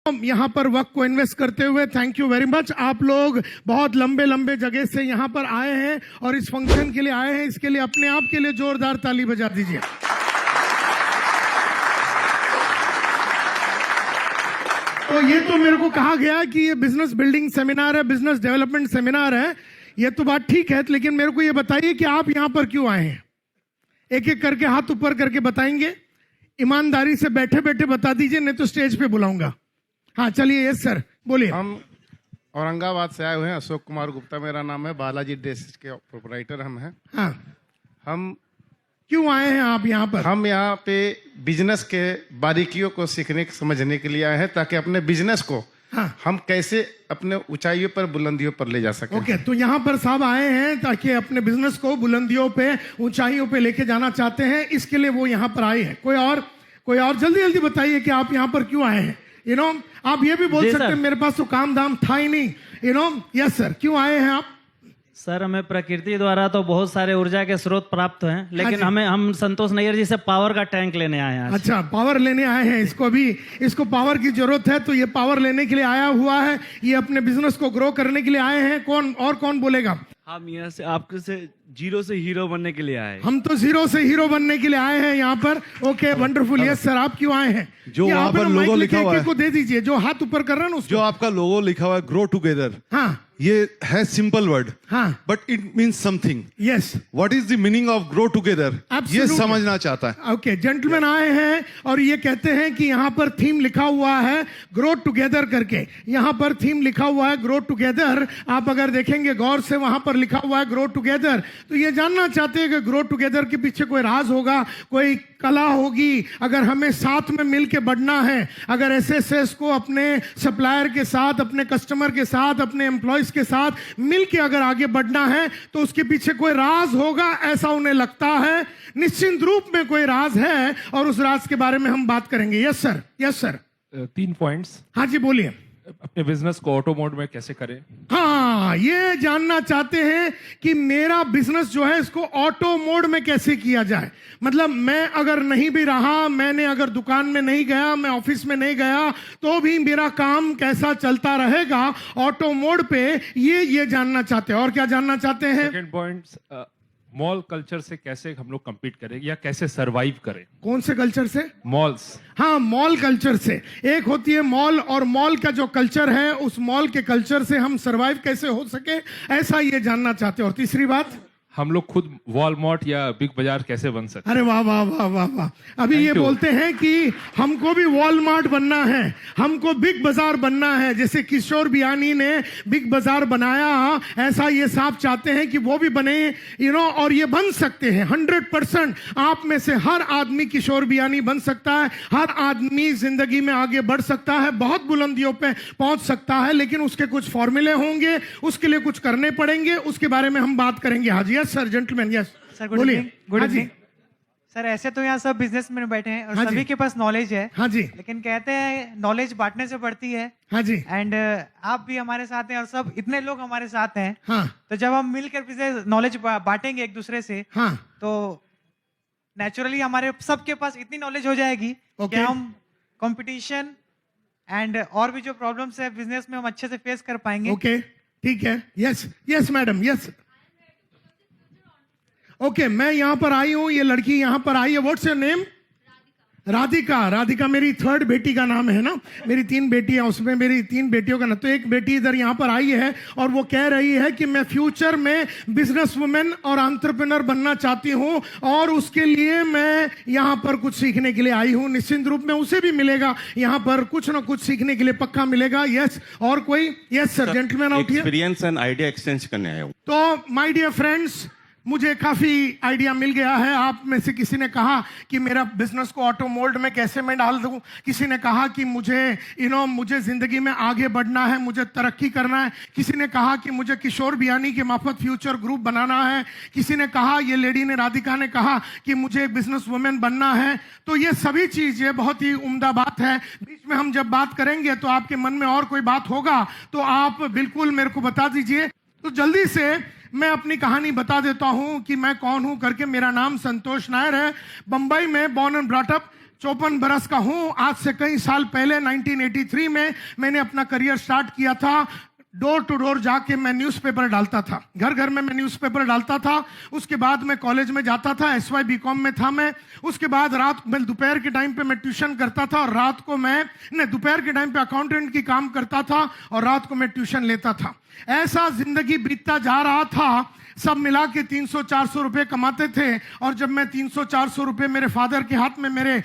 यहाँ पर वक्त को इन्वेस्ट करते हुए थैंक यू वेरी मच। आप लोग बहुत लंबे लंबे जगह से यहाँ पर आए हैं और इस फंक्शन के लिए आए हैं, इसके लिए अपने आप के लिए जोरदार ताली बजा दीजिए। तो ये तो मेरे को कहा गया कि ये बिजनेस बिल्डिंग सेमिनार है, बिजनेस डेवलपमेंट सेमिनार है, ये तो बात ठीक है, लेकिन मेरे को ये बताइए कि आप यहाँ पर क्यों आए हैं? एक एक करके हाथ ऊपर करके बताएंगे, ईमानदारी से बैठे बैठे बता दीजिए, नहीं तो स्टेज पे बुलाऊंगा। हाँ चलिए, यस सर बोलिए। हम औरंगाबाद से आए हुए हैं, अशोक कुमार गुप्ता मेरा नाम है, बालाजी ड्रेसेस के प्रोपराइटर हम हैं। हाँ, हम क्यों आए हैं आप यहाँ पर? हम यहाँ पे बिजनेस के बारीकियों को सीखने समझने के लिए आए हैं, ताकि अपने बिजनेस को हम कैसे अपने ऊंचाइयों पर बुलंदियों पर ले जा सकें। ओके, तो यहाँ पर साहब आए हैं ताकि अपने बिजनेस को बुलंदियों पे, ऊंचाइयों पे लेके जाना चाहते हैं, इसके लिए वो यहाँ पर आए हैं। कोई और जल्दी जल्दी बताइए कि आप यहाँ पर क्यों आए हैं। आप ये भी बोल सकते हैं मेरे पास तो काम दाम था ही नहीं। यस सर, क्यों आए हैं आप? सर, हमें प्रकृति द्वारा तो बहुत सारे ऊर्जा के स्रोत प्राप्त हैं, लेकिन हम संतोष नैयर जी से पावर का टैंक लेने आए हैं। अच्छा, पावर लेने आए हैं। इसको पावर की जरूरत है, तो ये पावर लेने के लिए आया हुआ है, ये अपने बिजनेस को ग्रो करने के लिए आए हैं। कौन बोलेगा? हम यहाँ से आपके से जीरो से हीरो बनने के लिए आए। हम तो जीरो से हीरो बनने के लिए आए हैं यहाँ पर। Okay, wonderful. यस सर, आप क्यों आए हैं? जो वहाँ पर लोगो लिखा हुआ है को दे दीजिए, जो हाथ ऊपर कर रहा है ना उसको। जो आपका लोगो लिखा हुआ है ग्रो टुगेदर, हाँ, ये है सिंपल वर्ड, हाँ, but it means something. Yes, what is the meaning of grow together, ये समझना चाहता है। ओके, जेंटलमैन आए हैं और ये कहते हैं कि यहाँ पर थीम लिखा हुआ है ग्रो टुगेदर करके। यहाँ पर थीम लिखा हुआ है ग्रो टुगेदर। आप अगर देखेंगे गौर से, वहां पर लिखा हुआ है ग्रो टुगेदर। तो ये जानना चाहते हैं कि ग्रो टुगेदर के पीछे कोई राज होगा, कोई कला होगी। अगर हमें साथ में मिलके बढ़ना है, अगर एसएसएस को अपने सप्लायर के साथ, अपने कस्टमर के साथ, अपने एम्प्लॉयज के साथ मिलके अगर आगे बढ़ना है, तो उसके पीछे कोई राज होगा, ऐसा उन्हें लगता है। निश्चित रूप में कोई राज है और उस राज के बारे में हम बात करेंगे। Yes sir, yes sir. 3 points. हाँ जी बोलिए। अपने बिजनेस को ऑटो मोड में कैसे करें? हाँ, ये जानना चाहते हैं कि मेरा बिजनेस जो है इसको ऑटो मोड में कैसे किया जाए। मतलब मैं अगर नहीं भी रहा, मैंने अगर दुकान में नहीं गया, मैं ऑफिस में नहीं गया, तो भी मेरा काम कैसा चलता रहेगा ऑटो मोड पे, ये जानना चाहते हैं। और क्या जानना चाहते हैं? सेकंड पॉइंट, मॉल कल्चर से कैसे हम लोग compete करें या कैसे सरवाइव करें? कौन से कल्चर से? मॉल्स। हाँ, मॉल कल्चर से। एक होती है मॉल, और मॉल का जो कल्चर है, उस मॉल के कल्चर से हम सरवाइव कैसे हो सके, ऐसा ये जानना चाहते हैं। और तीसरी बात, हम लोग खुद वॉलमार्ट या बिग बाजार कैसे बन सकते? अरे वाह वाह वाह वाह वाह। अभी ये बोलते हैं कि हमको भी वॉलमार्ट बनना है, हमको बिग बाजार बनना है। जैसे किशोर बियानी ने बिग बाजार बनाया, ऐसा ये साहब चाहते हैं कि वो भी बने, और ये बन सकते हैं 100%। आप में से हर आदमी किशोर बियानी बन सकता है, हर आदमी जिंदगी में आगे बढ़ सकता है, बहुत बुलंदियों पे पहुंच सकता है, लेकिन उसके कुछ फॉर्मूले होंगे, उसके लिए कुछ करने पड़ेंगे, उसके बारे में हम बात करेंगे। हाँ जी, sir, gentleman. Yes sir, good evening. Sir, ऐसे तो यहाँ सब बिजनेसमैन बैठे हैं और सभी के पास नॉलेज है। हाँ जी। लेकिन कहते हैं नॉलेज बांटने से बढ़ती है। हाँ जी। एंड आप भी हमारे साथ हैं और सब इतने लोग हमारे साथ हैं। हाँ। तो जब हम मिलकर नॉलेज बांटेंगे एक दूसरे से, हाँ, तो नेचुरली हमारे सबके पास इतनी नॉलेज हो जाएगी कि हम कंपटीशन एंड और भी जो प्रॉब्लम्स है बिजनेस में, हम अच्छे से फेस कर पाएंगे। ओके, ठीक है। Yes yes madam, yes. Okay, मैं यहाँ पर आई हूँ, ये लड़की यहाँ पर आई है। What's your name? Radhika. Radhika मेरी 3rd बेटी का नाम है ना। मेरी 3 बेटियां, उसमें मेरी 3 बेटियों का नाम। तो एक बेटी इधर यहाँ पर आई है और वो कह रही है कि मैं फ्यूचर में बिजनेस वुमेन और एंटरप्रेन्योर बनना चाहती हूँ, और उसके लिए मैं यहाँ पर कुछ सीखने के लिए आई हूँ। निश्चित रूप में उसे भी मिलेगा यहाँ पर कुछ ना कुछ सीखने के लिए, पक्का मिलेगा। यस, और कोई? Yes sir, gentleman out here. Experience and idea exchange करने आया हूँ। तो माय डियर फ्रेंड्स, मुझे काफी आइडिया मिल गया है। आप में से किसी ने कहा कि मेरा बिजनेस को ऑटो मोल्ड में कैसे मैं डाल दूं, किसी ने कहा कि मुझे जिंदगी में आगे बढ़ना है, मुझे तरक्की करना है, किसी ने कहा कि मुझे किशोर बियानी के माफत फ्यूचर ग्रुप बनाना है, किसी ने कहा, ये लेडी ने, राधिका ने कहा कि मुझे एक बिजनेस वुमेन बनना है। तो ये सभी चीजें बहुत ही उम्दा बात है। बीच में हम जब बात करेंगे तो आपके मन में और कोई बात होगा तो आप बिल्कुल मेरे को बता दीजिए। तो जल्दी से मैं अपनी कहानी बता देता हूं कि मैं कौन हूं करके। मेरा नाम संतोष नायर है, बंबई में बॉर्न एंड ब्रॉट अप। 54 बरस का हूं। आज से कई साल पहले 1983 में मैंने अपना करियर स्टार्ट किया था। डोर टू डोर जाके मैं न्यूज़पेपर डालता था, घर घर में मैं न्यूज़पेपर डालता था। उसके बाद मैं कॉलेज में जाता था, SY BCom में था मैं। उसके बाद रात में दोपहर के टाइम पे मैं ट्यूशन करता था और रात को मैं दोपहर के टाइम पे अकाउंटेंट की काम करता था और रात को मैं ट्यूशन लेता था। ऐसा जिंदगी बीतता जा रहा था। सब मिला के 300-400 रुपए कमाते थे और जब मैं 300-400 रुपए मेरे फादर के हाथ में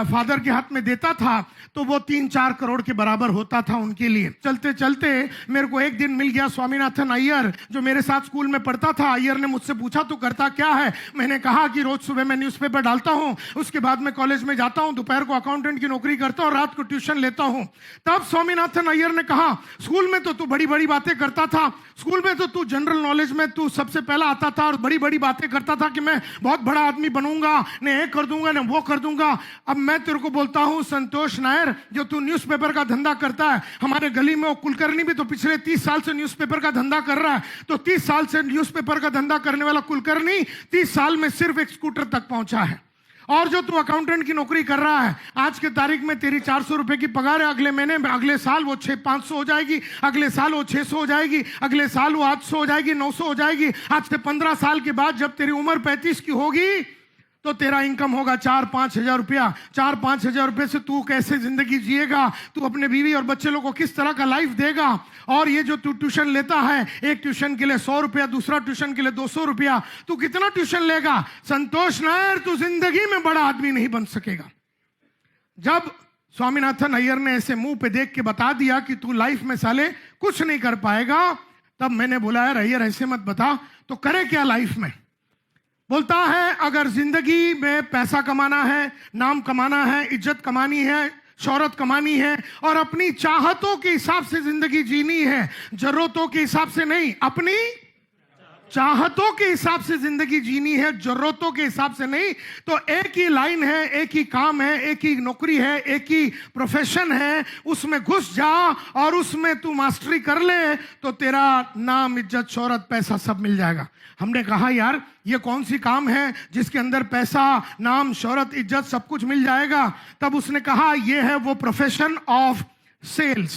फादर के हाथ में देता था तो वो 3-4 करोड़ के बराबर होता था उनके लिए। चलते चलते मेरे को एक दिन मिल गया स्वामीनाथन अय्यर, जो मेरे साथ स्कूल में पढ़ता था। अय्यर ने मुझसे पूछा तू करता क्या है? मैंने कहा कि रोज सुबह मैं न्यूज़पेपर डालता हूं, उसके बाद मैं कॉलेज में जाता हूं, दोपहर को अकाउंटेंट की नौकरी करता हूं और रात को ट्यूशन लेता हूं। तब स्वामीनाथन अय्यर ने कहा स्कूल में तो तू बड़ी बड़ी बातें करता था, स्कूल में तो तू जनरल नॉलेज में तू सबसे पहला आता था और बड़ी बड़ी बातें करता था कि मैं बहुत बड़ा आदमी बनूंगा, ने ये कर दूंगा, ने वो कर दूंगा। अब मैं तेरे को बोलता हूं संतोष नायर, जो तू न्यूज़पेपर का धंधा करता है, हमारे गली में वो कुलकर्णी भी तो पिछले 30 साल से न्यूज़पेपर का धंधा कर रहा है। तो 30 साल से न्यूज़पेपर का धंधा करने वाला कुलकर्णी 30 साल में सिर्फ एक स्कूटर तक पहुंचा है। और जो तू अकाउंटेंट की नौकरी कर रहा है, आज के तारीख में तेरी 400 रुपए की पगार है, अगले साल वो 500 हो जाएगी, अगले साल वो 600 हो जाएगी, अगले साल वो 800 हो जाएगी, 900 हो जाएगी। आज से 15 साल के बाद जब तेरी उम्र 35 की होगी तो तेरा इनकम होगा 4-5 हजार रुपया। 4-5 हजार रुपये से तू कैसे जिंदगी जिएगा? तू अपने बीवी और बच्चे लोगों को किस तरह का लाइफ देगा? और ये जो तू ट्यूशन लेता है, एक ट्यूशन के लिए 100 रुपया, दूसरा ट्यूशन के लिए 200 रुपया, तू कितना ट्यूशन लेगा? संतोष नायर, तू जिंदगी में बड़ा आदमी नहीं बन सकेगा। जब स्वामीनाथन अय्यर ने ऐसे मुंह पे देख के बता दिया कि तू लाइफ में साले कुछ नहीं कर पाएगा, तब मैंने बोला यार अय्यर ऐसे मत बता, तो करे क्या लाइफ में? बोलता है अगर जिंदगी में पैसा कमाना है, नाम कमाना है, इज्जत कमानी है, शोहरत कमानी है और अपनी चाहतों के हिसाब से जिंदगी जीनी है, जरूरतों के हिसाब से नहीं, अपनी चाहतों के हिसाब से जिंदगी जीनी है, जरूरतों के हिसाब से नहीं, तो एक ही लाइन है, एक ही काम है, एक ही नौकरी है, एक ही प्रोफेशन है, उसमें घुस जा और उसमें तू मास्टरी कर ले तो तेरा नाम, इज्जत, शोहरत, पैसा सब मिल जाएगा। हमने कहा यार ये कौन सी काम है जिसके अंदर पैसा, नाम, शोहरत, इज्जत सब कुछ मिल जाएगा? तब उसने कहा ये है वो प्रोफेशन ऑफ सेल्स।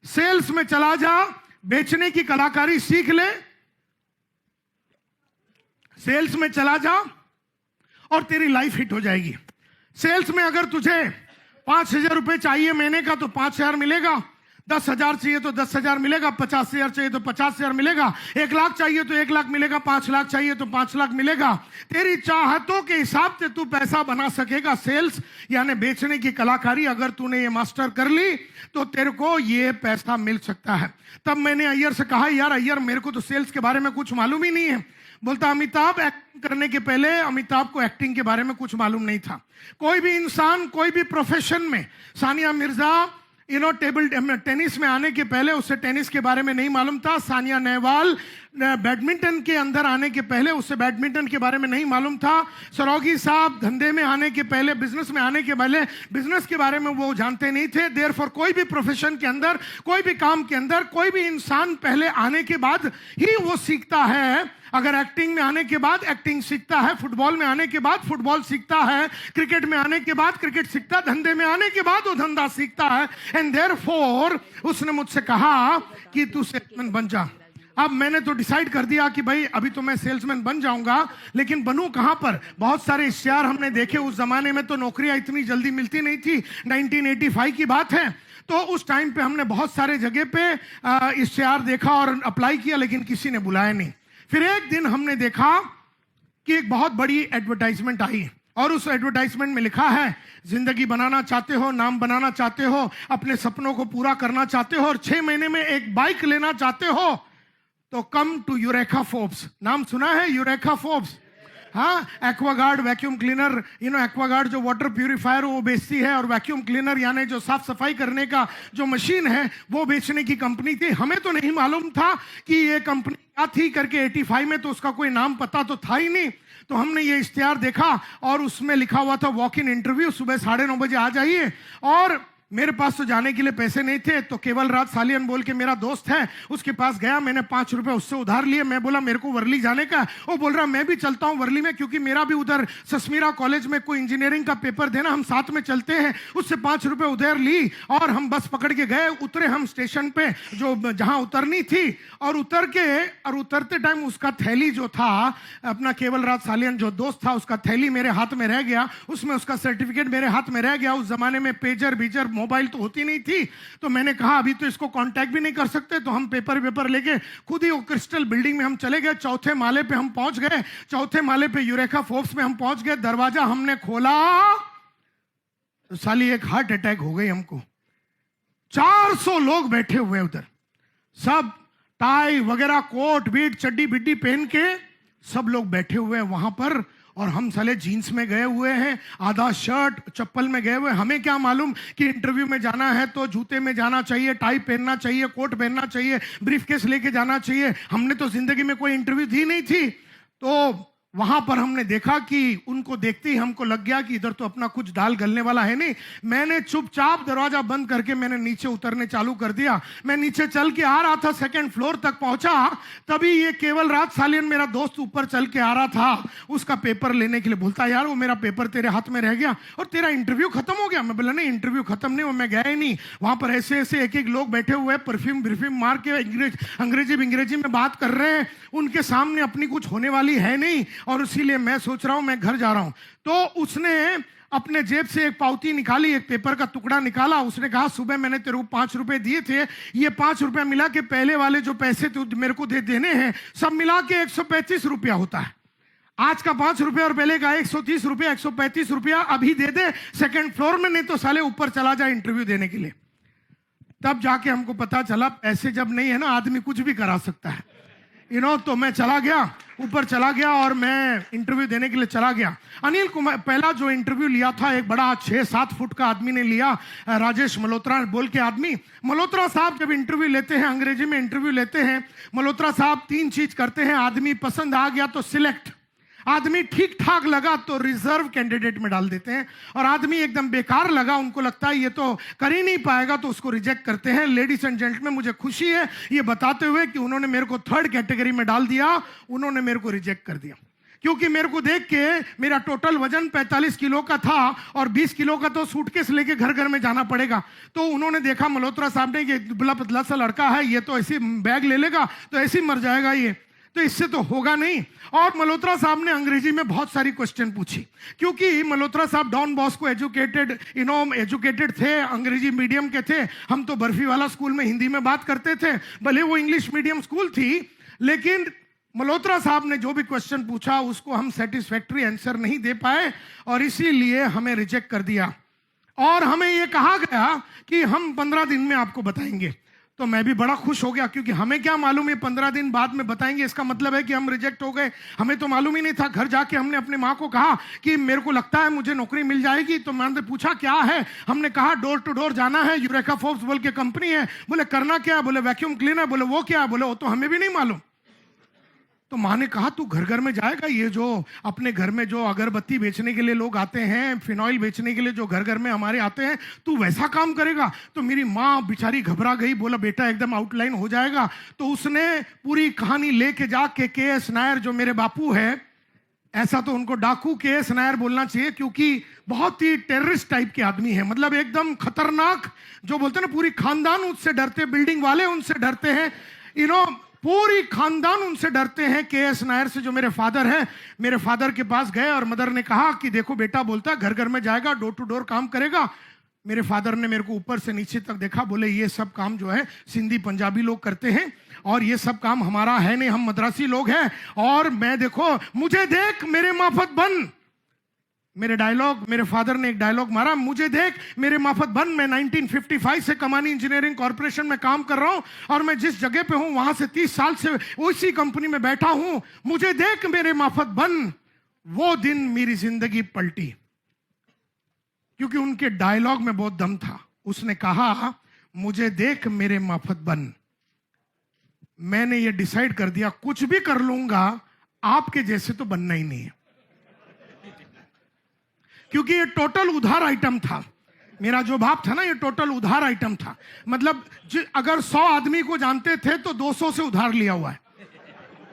सेल्स में चला जा, बेचने की कलाकारी सीख ले, सेल्स में चला जा और तेरी लाइफ हिट हो जाएगी। सेल्स में अगर तुझे 5,000 रुपए चाहिए महीने का तो 5,000 मिलेगा, 10,000 चाहिए तो 10,000 मिलेगा, 50,000 चाहिए तो 50,000 मिलेगा, 1 लाख चाहिए तो 1 लाख मिलेगा, 5 लाख चाहिए तो 5 लाख मिलेगा। तेरी चाहतों के हिसाब से तू पैसा बना सकेगा। सेल्स यानी बेचने की कलाकारी अगर तूने ये मास्टर कर ली तो तेरे को ये पैसा मिल सकता है। तब मैंने अय्यर से कहा यार अय्यर मेरे को तो सेल्स के बारे में कुछ मालूम ही नहीं है। बोलता अमिताभ एक्टिंग करने के पहले अमिताभ को एक्टिंग के बारे में कुछ मालूम नहीं था। कोई भी इंसान कोई भी प्रोफेशन में, सानिया मिर्जा टेबल टेनिस में आने के पहले उसे टेनिस के बारे में नहीं मालूम था। सानिया नेहवाल बैडमिंटन के अंदर आने के पहले उसे बैडमिंटन के बारे में नहीं मालूम था। सरोगी साहब धंधे में आने के पहले, बिजनेस में आने के पहले बिजनेस के बारे में वो जानते नहीं थे। देयरफॉर कोई भी प्रोफेशन के अंदर, कोई भी काम के अंदर, कोई भी इंसान पहले आने के बाद ही वो सीखता है। अगर एक्टिंग में आने के बाद एक्टिंग सीखता है, फुटबॉल में आने के बाद फुटबॉल सीखता है, क्रिकेट में आने के बाद क्रिकेट सीखता है, धंधे में आने के बाद वो धंधा सीखता है। एंड देयरफॉर उसने मुझसे कहा कि तू सेल्समैन बन जा। अब मैंने तो डिसाइड कर दिया कि भाई अभी तो मैं सेल्समैन बन जाऊंगा, लेकिन बनूं कहां पर? बहुत सारे इश्तिहार हमने देखे। उस जमाने में तो नौकरियां इतनी जल्दी मिलती नहीं थी। 1985 की बात है। तो उस टाइम पे हमने बहुत सारे जगह पे इश्तिहार देखा और अप्लाई किया, लेकिन किसी ने बुलाया नहीं। फिर एक दिन हमने देखा कि एक बहुत बड़ी एडवर्टाइजमेंट आई और उस एडवर्टाइजमेंट में लिखा है जिंदगी बनाना चाहते हो, नाम बनाना चाहते हो, अपने सपनों को पूरा करना चाहते हो और 6 महीने में एक बाइक लेना चाहते हो तो कम टू यूरेका फोर्ब्स। नाम सुना है यूरेका फोर्ब्स? हाँ, एक्वागार्ड वैक्यूम क्लीनर, एक्वागार्ड जो वाटर प्यूरिफायर वो बेचती है और वैक्यूम क्लीनर यानी जो साफ सफाई करने का जो मशीन है वो बेचने की कंपनी थी। हमें तो नहीं मालूम था कि ये कंपनी क्या थी करके। 85 में तो उसका कोई नाम पता तो था ही नहीं। तो हमने ये इश्तिहार देखा और उसमें लिखा हुआ था वॉक इन इंटरव्यू, सुबह 9:30 बजे आ जाइए। और मेरे पास तो जाने के लिए पैसे नहीं थे, तो केवल राज सालियन बोल के मेरा दोस्त है, उसके पास गया, मैंने 5 रुपए उससे उधार लिए। मैं बोला मेरे को वर्ली जाने का, वो बोल रहा मैं भी चलता हूं वर्ली में, क्योंकि मेरा भी उधर सस्मीरा कॉलेज में कोई इंजीनियरिंग का पेपर देना, हम साथ में चलते हैं। उससे 5 रुपए उधार ली और हम बस पकड़ के गए। उतरे हम स्टेशन पे, जो जहां उतरनी थी, और उतरते टाइम उसका थैली जो था, अपना केवल राज सालियन जो दोस्त था, उसका थैली मेरे हाथ में रह गया, उसमें उसका सर्टिफिकेट मेरे हाथ में रह गया। उस जमाने में पेजर बीजर मोबाइल तो होती नहीं थी, तो मैंने कहा अभी तो इसको कांटेक्ट भी नहीं कर सकते, तो हम पेपर लेके खुद ही वो क्रिस्टल बिल्डिंग में हम चले गए। 4थे माले पे हम पहुंच गए। 4थे माले पे यूरेका फोर्ब्स में हम पहुंच गए। दरवाजा हमने खोला तो साली एक हार्ट अटैक हो गई हमको। 400 लोग बैठे हुए उधर, सब टाई वगैरह, कोट बीट चड्डी बिड्डी पहन के सब लोग बैठे हुए हैं वहां पर, और हम साले जीन्स में गए हुए हैं, आधा शर्ट चप्पल में गए हुए। हमें क्या मालूम कि इंटरव्यू में जाना है तो जूते में जाना चाहिए, टाई पहनना चाहिए, कोट पहनना चाहिए, ब्रीफकेस लेके जाना चाहिए। हमने तो जिंदगी में कोई इंटरव्यू दी नहीं थी। तो वहां पर हमने देखा कि उनको देखते ही हमको लग गया कि इधर तो अपना कुछ दाल गलने वाला है नहीं। मैंने चुपचाप दरवाजा बंद करके मैंने नीचे उतरने चालू कर दिया। मैं नीचे चल के आ रहा था, 2nd फ्लोर तक पहुंचा, तभी ये केवल राज सालियन मेरा दोस्त ऊपर चल के आ रहा था उसका पेपर लेने के लिए। बोलता यार वो मेरा पेपर तेरे हाथ में रह गया और तेरा इंटरव्यू खत्म हो गया। मैं बोला नहीं, इंटरव्यू खत्म नहीं, मैं गया ही नहीं। वहां पर ऐसे ऐसे एक लोग बैठे हुए, परफ्यूम ब्रिफ्यूम मार के अंग्रेजी में बात कर रहे हैं। उनके सामने अपनी कुछ होने वाली है नहीं, और इसीलिए मैं सोच रहा हूं मैं घर जा रहा हूं। तो उसने अपने जेब से एक पावती निकाली, एक पेपर का टुकड़ा निकाला। उसने कहा सुबह मैंने तेरे को 5 रुपए दिए थे, ये 5 रुपए मिला के पहले वाले जो पैसे तू मेरे को देने हैं, सब मिला के 135 रुपया होता है। आज का 5 रुपया और पहले का 130 रुपया, 135 रुपया अभी दे दे 2nd फ्लोर में, नहीं तो साले ऊपर चला जाए इंटरव्यू देने के लिए। तब जाके हमको पता चला पैसे जब नहीं है ना, आदमी कुछ भी करा सकता है, तो मैं चला गया, ऊपर चला गया और मैं इंटरव्यू देने के लिए चला गया। अनिल कुमार पहला जो इंटरव्यू लिया था, एक बड़ा 6-7 फुट का आदमी ने लिया, राजेश मल्होत्रा बोल के आदमी। मल्होत्रा साहब जब इंटरव्यू लेते हैं, अंग्रेजी में इंटरव्यू लेते हैं, मल्होत्रा साहब 3 चीज करते हैं। आदमी पसंद आ गया तो सिलेक्ट, आदमी ठीक ठाक लगा तो रिजर्व कैंडिडेट में डाल देते हैं, और आदमी एकदम बेकार लगा, उनको लगता है ये तो कर ही नहीं पाएगा, तो उसको रिजेक्ट करते हैं। लेडीज एंड जेंटलमैन, मुझे खुशी है ये बताते हुए कि उन्होंने मेरे को 3rd कैटेगरी में डाल दिया, उन्होंने मेरे को रिजेक्ट कर दिया। क्योंकि मेरे को देख के मेरा टोटल वजन 45 किलो का था, और 20 किलो का तो सूटकेस लेके घर में जाना पड़ेगा। तो उन्होंने देखा मल्होत्रा साहब ने कि दुबला पतला सा लड़का है, ये तो ऐसे बैग ले लेगा तो ऐसे ही मर जाएगा ये, तो इससे तो होगा नहीं। और मल्होत्रा साहब ने अंग्रेजी में बहुत सारी क्वेश्चन पूछी, क्योंकि मल्होत्रा साहब डॉन बॉस्को एजुकेटेड थे, अंग्रेजी मीडियम के थे। हम तो बर्फी वाला स्कूल में हिंदी में बात करते थे, भले वो इंग्लिश मीडियम स्कूल थी, लेकिन मल्होत्रा साहब ने जो भी क्वेश्चन पूछा उसको हम सेटिस्फैक्टरी आंसर नहीं दे पाए, और इसीलिए हमें रिजेक्ट कर दिया। और हमें यह कहा गया कि हम 15 दिन में आपको बताएंगे। तो मैं भी बड़ा खुश हो गया, क्योंकि हमें क्या मालूम है 15 दिन बाद में बताएंगे, इसका मतलब है कि हम रिजेक्ट हो गए। हमें तो मालूम ही नहीं था। घर जाके हमने अपने माँ को कहा कि मेरे को लगता है मुझे नौकरी मिल जाएगी। तो मैंने पूछा क्या है, हमने कहा डोर टू डोर जाना है, यूरेका फोर्ब्स बोल के कंपनी है। बोले करना क्या है, बोले वैक्यूम क्लीनर। बोले वो क्या है, बोले वो तो हमें भी नहीं मालूम। तो माँ ने कहा तू घर में जाएगा, ये जो अपने घर में जो अगरबत्ती बेचने के लिए लोग आते हैं, फिनॉइल बेचने के लिए जो घर में हमारे आते हैं, तू वैसा काम करेगा। तो मेरी माँ बेचारी घबरा गई, बोला बेटा एकदम आउटलाइन हो जाएगा। तो उसने पूरी कहानी लेके जाके के.एस. नायर जो मेरे बापू है, ऐसा तो उनको डाकू के.एस. नायर बोलना चाहिए, क्योंकि बहुत ही टेररिस्ट टाइप के आदमी है, मतलब एकदम खतरनाक, जो बोलते हैं ना पूरी खानदान उससे डरते, बिल्डिंग वाले उनसे डरते हैं, पूरी खानदान उनसे डरते हैं के.एस. नायर से, जो मेरे फादर हैं। मेरे फादर के पास गए और मदर ने कहा कि देखो बेटा बोलता है घर में जाएगा, डोर टू डोर काम करेगा। मेरे फादर ने मेरे को ऊपर से नीचे तक देखा, बोले ये सब काम जो है सिंधी पंजाबी लोग करते हैं, और ये सब काम हमारा है नहीं, हम मद्रासी लोग हैं। और मैं देखो, मुझे देख मेरे माफत बन, मेरे फादर ने एक डायलॉग मारा, मुझे देख मेरे माफत बन, मैं 1955 से कमानी इंजीनियरिंग कॉर्पोरेशन में काम कर रहा हूं, और मैं जिस जगह पे हूं वहां से 30 साल से उसी कंपनी में बैठा हूं, मुझे देख मेरे माफत बन। वो दिन मेरी जिंदगी पलटी, क्योंकि उनके डायलॉग में बहुत दम था। उसने कहा मुझे देख मेरे माफत बन। मैंने ये डिसाइड कर दिया कुछ भी कर लूंगा, आपके जैसे तो बनना ही नहीं है, क्योंकि ये टोटल उधार आइटम था। मेरा जो भाव था ना, ये टोटल उधार आइटम था। मतलब अगर 100 आदमी को जानते थे तो 200 से उधार लिया हुआ है।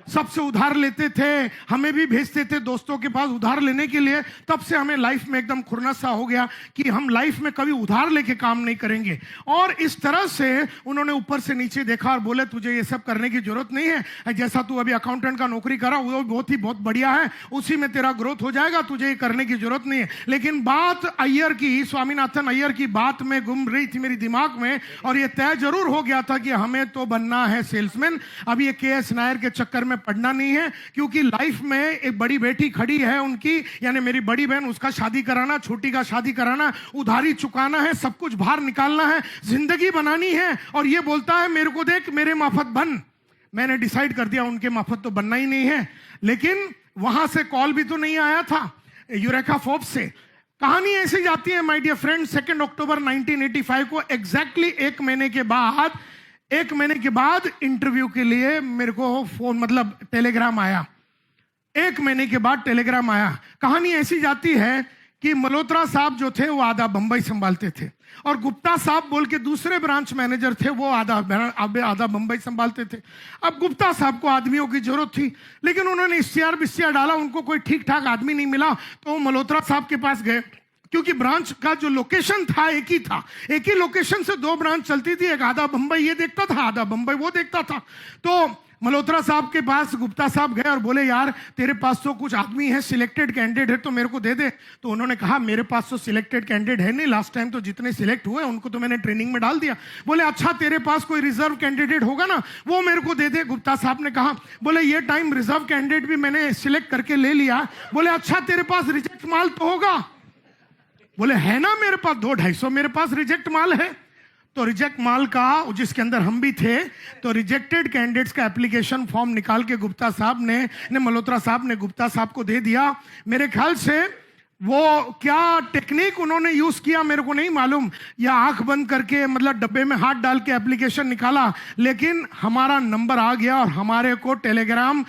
सबसे उधार लेते थे, हमें भी भेजते थे दोस्तों के पास उधार लेने के लिए। तब से हमें लाइफ में एकदम खुरना सा हो गया कि हम लाइफ में कभी उधार लेके काम नहीं करेंगे। और इस तरह से उन्होंने ऊपर से नीचे देखा और बोले तुझे ये सब करने की जरूरत नहीं है, जैसा तू अभी अकाउंटेंट का नौकरी करा वो बहुत बढ़िया है, उसी में तेरा ग्रोथ हो जाएगा, तुझे ये करने की जरूरत नहीं है। लेकिन बात अय्यर की, स्वामीनाथन अय्यर की बात में घूम रही थी मेरी दिमाग में, और ये तय जरूर हो गया था कि हमें तो बनना है सेल्समैन। अब ये के.एस. नायर के चक्कर में पढ़ना नहीं है, क्योंकि लाइफ में एक बड़ी बेटी खड़ी है उनकी, यानी मेरी बड़ी बहन, उसका शादी कराना, छोटी का शादी कराना, उधारी चुकाना है, सब कुछ बाहर निकालना है, जिंदगी बनानी है। और ये बोलता है मेरे को देख, मेरे माफत बन। मैंने डिसाइड कर दिया उनके माफत तो बनना ही नहीं है। लेकिन वहां से कॉल भी तो नहीं आया था यूरेका फोर्ब्स से। कहानी ऐसी जाती है माय डियर फ्रेंड, 2 अक्टूबर 1985 को एग्जैक्टली एक महीने के बाद इंटरव्यू के लिए मेरे को फोन, मतलब टेलीग्राम आया। 1 महीने के बाद टेलीग्राम आया। कहानी ऐसी जाती है कि मल्होत्रा साहब जो थे वो आधा बंबई संभालते थे, और गुप्ता साहब बोल के दूसरे ब्रांच मैनेजर थे, वो आधा बंबई संभालते थे। अब गुप्ता साहब को आदमियों की जरूरत थी, लेकिन उन्होंने इश्तिहार डाला, उनको कोई ठीक ठाक आदमी नहीं मिला, तो मल्होत्रा साहब के पास गए। क्योंकि ब्रांच का जो लोकेशन था एक ही था, एक ही लोकेशन से 2 ब्रांच चलती थी, एक आधा बंबई ये देखता था, आधा बंबई वो देखता था। तो मल्होत्रा साहब के पास गुप्ता साहब गए और बोले यार तेरे पास तो कुछ आदमी है, सिलेक्टेड कैंडिडेट है, तो मेरे को दे दे। तो उन्होंने कहा मेरे पास तो सिलेक्टेड कैंडिडेट है नहीं, लास्ट टाइम तो जितने सिलेक्ट हुए उनको तो मैंने ट्रेनिंग में डाल दिया। बोले अच्छा तेरे पास कोई रिजर्व कैंडिडेट होगा ना, वो मेरे को दे दे। गुप्ता साहब ने कहा बोले ये टाइम रिजर्व कैंडिडेट भी मैंने सिलेक्ट करके ले लिया। बोले अच्छा तेरे पास रिजेक्ट माल तो होगा? बोले है ना मेरे पास 200-250 मेरे पास रिजेक्ट माल है। तो रिजेक्ट माल का, जिसके अंदर हम भी थे, तो रिजेक्टेड कैंडिडेट्स का एप्लीकेशन फॉर्म निकाल के गुप्ता साहब ने मल्होत्रा साहब ने गुप्ता साहब को दे दिया। मेरे ख्याल से वो क्या टेक्निक उन्होंने यूज किया मेरे को नहीं मालूम, या आंख बंद करके मतलब डब्बे में हाथ डाल के एप्लीकेशन निकाला, लेकिन हमारा नंबर आ गया और हमारे को टेलीग्राम,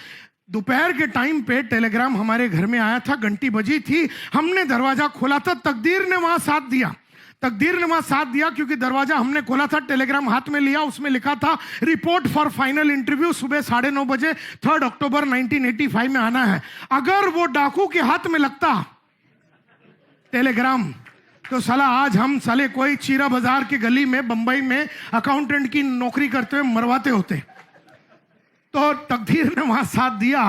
दोपहर के टाइम पे टेलीग्राम हमारे घर में आया था, घंटी बजी थी, हमने दरवाजा खोला था। तकदीर ने वहां साथ दिया, क्योंकि दरवाजा हमने खोला था, टेलीग्राम हाथ में लिया, उसमें लिखा था रिपोर्ट फॉर फाइनल इंटरव्यू, सुबह 9:30 बजे 3 अक्टूबर 1985 में आना है। अगर वो डाकू के हाथ में लगता टेलीग्राम, तो साला आज हम साले कोई चीरा बाजार की गली में बंबई में अकाउंटेंट की नौकरी करते हुए मरवाते होते। तो तकदीर ने वहां साथ दिया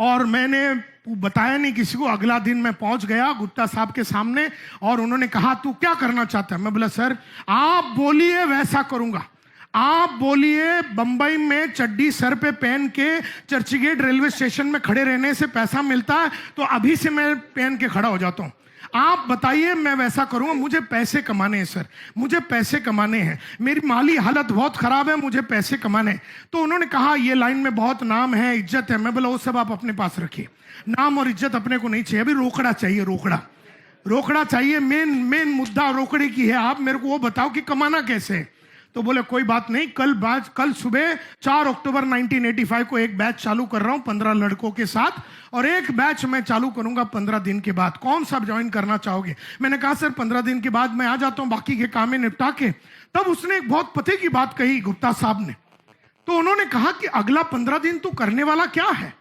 और मैंने बताया नहीं किसी को। अगला दिन मैं पहुंच गया गुप्ता साहब के सामने और उन्होंने कहा तू क्या करना चाहता है? मैं बोला सर आप बोलिए वैसा करूंगा। आप बोलिए बंबई में चड्डी सर पे पहन के चर्चगेट रेलवे स्टेशन में खड़े रहने से पैसा मिलता है, तो अभी से मैं पहन के खड़ा हो जाता हूं। आप बताइए मैं वैसा करूंगा। मुझे पैसे कमाने हैं सर, मुझे पैसे कमाने हैं, मेरी माली हालत बहुत खराब है, मुझे पैसे कमाने हैं। तो उन्होंने कहा ये लाइन में बहुत नाम है, इज्जत है। मैं बोला वो सब आप अपने पास रखिए, नाम और इज्जत अपने को नहीं चाहिए, अभी रोकड़ा चाहिए, रोकड़ा चाहिए। मेन मुद्दा रोकड़े की है। आप मेरे को वो बताओ कि कमाना कैसे है। तो बोले कोई बात नहीं, कल सुबह 4 अक्टूबर 1985 को एक बैच चालू कर रहा हूं 15 लड़कों के साथ, और एक बैच मैं चालू करूंगा 15 दिन के बाद। कौन सा ज्वाइन करना चाहोगे? मैंने कहा सर 15 दिन के बाद मैं आ जाता हूं बाकी के काम निपटा के। तब उसने एक बहुत पते की बात कही गुप्ता साहब ने। तो उन्होंने कहा कि अगला 15 दिन तू करने वाला क्या है?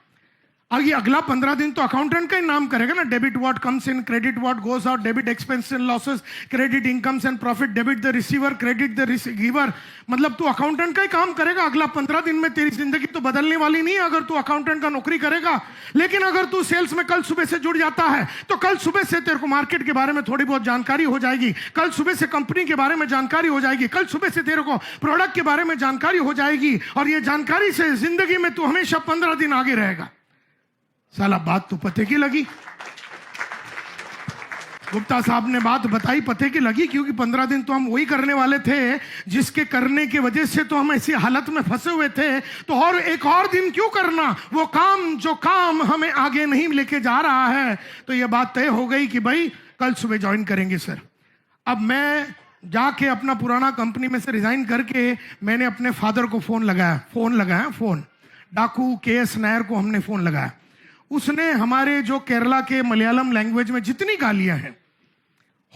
आगे अगला 15 दिन तो अकाउंटेंट का ही नाम करेगा ना। Debit what comes in, credit what goes out, debit expense and losses, credit incomes and profit, debit the receiver, credit the giver. मतलब तू अकाउंटेंट का ही काम करेगा। अगला 15 दिन में तेरी जिंदगी तो बदलने वाली नहीं है अगर तू अकाउंटेंट का नौकरी करेगा। लेकिन अगर तू सेल्स में कल सुबह से जुड़ जाता है तो कल सुबह से तेरे को मार्केट के बारे में थोड़ी बहुत जानकारी हो जाएगी, कल सुबह से कंपनी के बारे में जानकारी हो जाएगी, कल सुबह से तेरे को प्रोडक्ट के बारे में जानकारी हो जाएगी, और ये जानकारी से जिंदगी में तू हमेशा 15 दिन आगे रहेगा। साला बात तो पते की लगी। गुप्ता साहब ने बात बताई, पते की लगी, क्योंकि 15 दिन तो हम वही करने वाले थे जिसके करने की वजह से तो हम ऐसी हालत में फंसे हुए थे। तो और एक और दिन क्यों करना वो काम जो काम हमें आगे नहीं लेके जा रहा है। तो ये बात तय हो गई कि भाई कल सुबह ज्वाइन करेंगे सर। अब मैं जाके अपना पुराना कंपनी में से रिजाइन करके मैंने अपने फादर को फोन लगाया। डाकू के.एस. नायर को हमने फोन लगाया। उसने हमारे जो केरला के मलयालम लैंग्वेज में जितनी गालियां हैं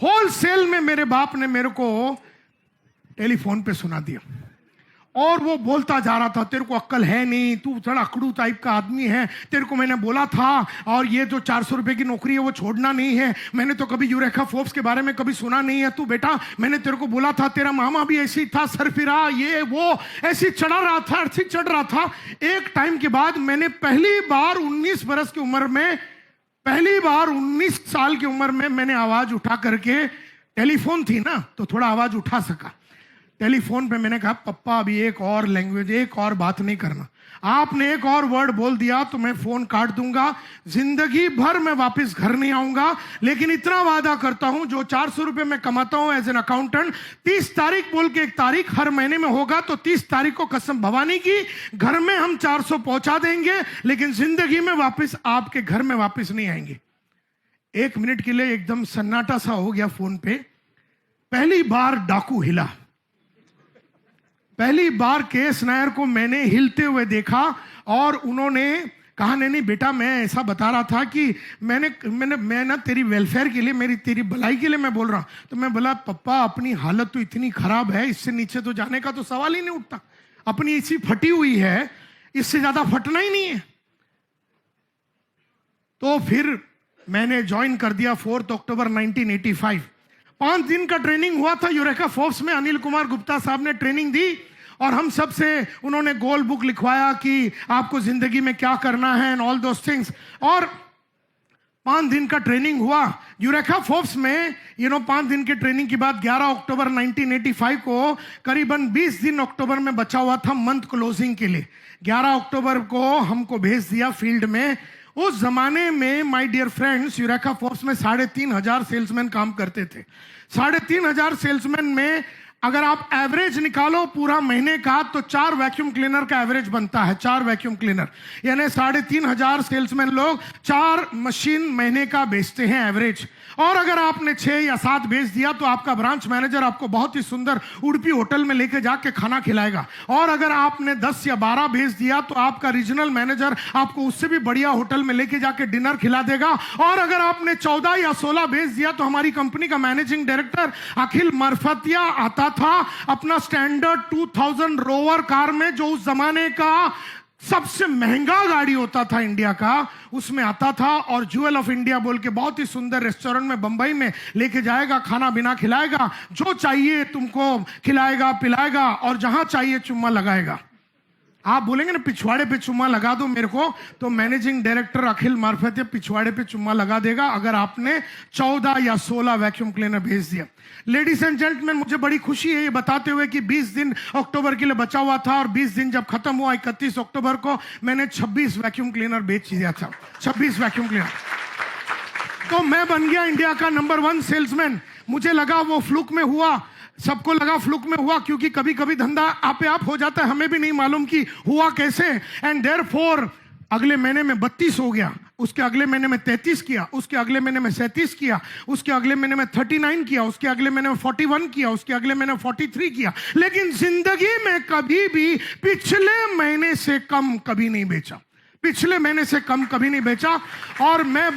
होलसेल में मेरे बाप ने मेरे को टेलीफोन पे सुना दिया और वो बोलता जा रहा था, तेरे को अक्ल है नहीं, तू थोड़ा अकड़ू टाइप का आदमी है, तेरे को मैंने बोला था, और ये जो 400 रुपए की नौकरी है वो छोड़ना नहीं है, मैंने तो कभी यूरेका फोर्ब्स के बारे में कभी सुना नहीं है, तू बेटा मैंने तेरे को बोला था, तेरा मामा भी ऐसी था, सरफिरा ये वो ऐसी चढ़ा रहा था, ऐसी चढ़ रहा था। एक टाइम के बाद मैंने पहली बार 19 बरस की उम्र में, पहली बार 19 साल की उम्र में मैंने आवाज उठा करके, टेलीफोन थी ना तो थोड़ा आवाज उठा सका, टेलीफोन पे मैंने कहा पप्पा अभी एक और लैंग्वेज, एक और बात नहीं करना, आपने एक और वर्ड बोल दिया तो मैं फोन काट दूंगा, जिंदगी भर मैं वापस घर नहीं आऊंगा, लेकिन इतना वादा करता हूं जो 400 रुपए मैं कमाता हूं एज एन अकाउंटेंट, 30 तारीख बोल के एक तारीख हर महीने में होगा, तो 30 तारीख को कसम भवानी की घर में हम 400 पहुंचा देंगे, लेकिन जिंदगी में वापस आपके घर में वापस नहीं आएंगे। 1 मिनट के लिए एकदम सन्नाटा सा हो गया फोन पे। पहली बार डाकू हिला, पहली बार केएस नायर को मैंने हिलते हुए देखा और उन्होंने कहा नहीं बेटा मैं ऐसा बता रहा था कि मैं ना तेरी वेलफेयर के लिए, तेरी भलाई के लिए मैं बोल रहा हूं। तो मैं बोला पप्पा अपनी हालत तो इतनी खराब है, इससे नीचे तो जाने का तो सवाल ही नहीं उठता, अपनी इसी फटी हुई है, इससे ज्यादा फटना ही नहीं है। तो फिर मैंने ज्वाइन कर दिया 4 अक्टूबर 1985। 5 दिन का ट्रेनिंग हुआ था यूरेका फोर्ब्स में, अनिल कुमार गुप्ता साहब ने ट्रेनिंग दी और हम सब से उन्होंने गोल बुक लिखवाया कि आपको जिंदगी में क्या करना है एंड ऑल दोस थिंग्स। और 5 दिन का ट्रेनिंग हुआ यूरेका फोर्ब्स में। 5 दिन के ट्रेनिंग के बाद 11 अक्टूबर 1985 को करीबन 20 दिन अक्टूबर में बचा हुआ था मंथ क्लोजिंग के लिए। 11 अक्टूबर को हमको भेज दिया फील्ड में। उस जमाने में my dear friends Eureka Forbes में 3,500 सेल्समैन काम करते थे। 3,500 सेल्समैन में अगर आप एवरेज निकालो पूरा महीने का तो 4 वैक्यूम क्लीनर का एवरेज बनता है। 4 वैक्यूम क्लीनर यानी 3,500 सेल्समैन लोग 4 मशीन महीने का बेचते हैं एवरेज। और अगर आपने 6 या 7 बेच दिया तो आपका ब्रांच मैनेजर आपको बहुत ही सुंदर उड़पी होटल में लेके जाके खाना खिलाएगा। और अगर आपने 10 या 12 बेच दिया तो आपका रीजनल मैनेजर आपको उससे भी बढ़िया होटल में लेके जाके डिनर खिला देगा। और अगर आपने 14 या 16 बेच दिया तो हमारी कंपनी का मैनेजिंग डायरेक्टर अखिल मार्फतिया आता था अपना स्टैंडर्ड 2000 रोवर कार में, जो उस जमाने का सबसे महंगा गाड़ी होता था इंडिया का, उसमें आता था और ज्वेल ऑफ इंडिया बोल के बहुत ही सुंदर रेस्टोरेंट में बंबई में लेके जाएगा, खाना बिना खिलाएगा, जो चाहिए तुमको खिलाएगा पिलाएगा और जहां चाहिए चुम्मा लगाएगा। आप बोलेंगे ना पिछवाड़े पे चुम्मा लगा दो मेरे को, तो मैनेजिंग डायरेक्टर अखिल मार्फतिया पिछवाड़े पे चुम्मा लगा देगा अगर आपने 14 या 16 वैक्यूम क्लीनर भेज दिया। लेडीज एंड जेंटलमैन, मुझे बड़ी खुशी है ये बताते हुए कि 20 दिन अक्टूबर के लिए बचा हुआ था और 20 दिन जब खत्म हुआ 31 अक्टूबर को मैंने 26 वैक्यूम क्लीनर बेच दिया था। 26 वैक्यूम क्लीनर। तो मैं बन गया इंडिया का नंबर 1 सेल्समैन। मुझे लगा वो फ्लूक में हुआ, सबको लगा फ्लूक में हुआ, क्योंकि कभी कभी धंधा आपे आप हो जाता है, हमें भी नहीं मालूम कि हुआ कैसे। एंड देयरफॉर अगले महीने में 32 हो गया, उसके अगले महीने में 33 किया, उसके अगले महीने में 37 किया, उसके अगले महीने में 39 किया, उसके अगले महीने में 41 किया, उसके अगले महीने में 43 किया। लेकिन जिंदगी में कभी भी पिछले महीने से कम कभी नहीं बेचा, पिछले महीने से कम कभी नहीं बेचा। और मैं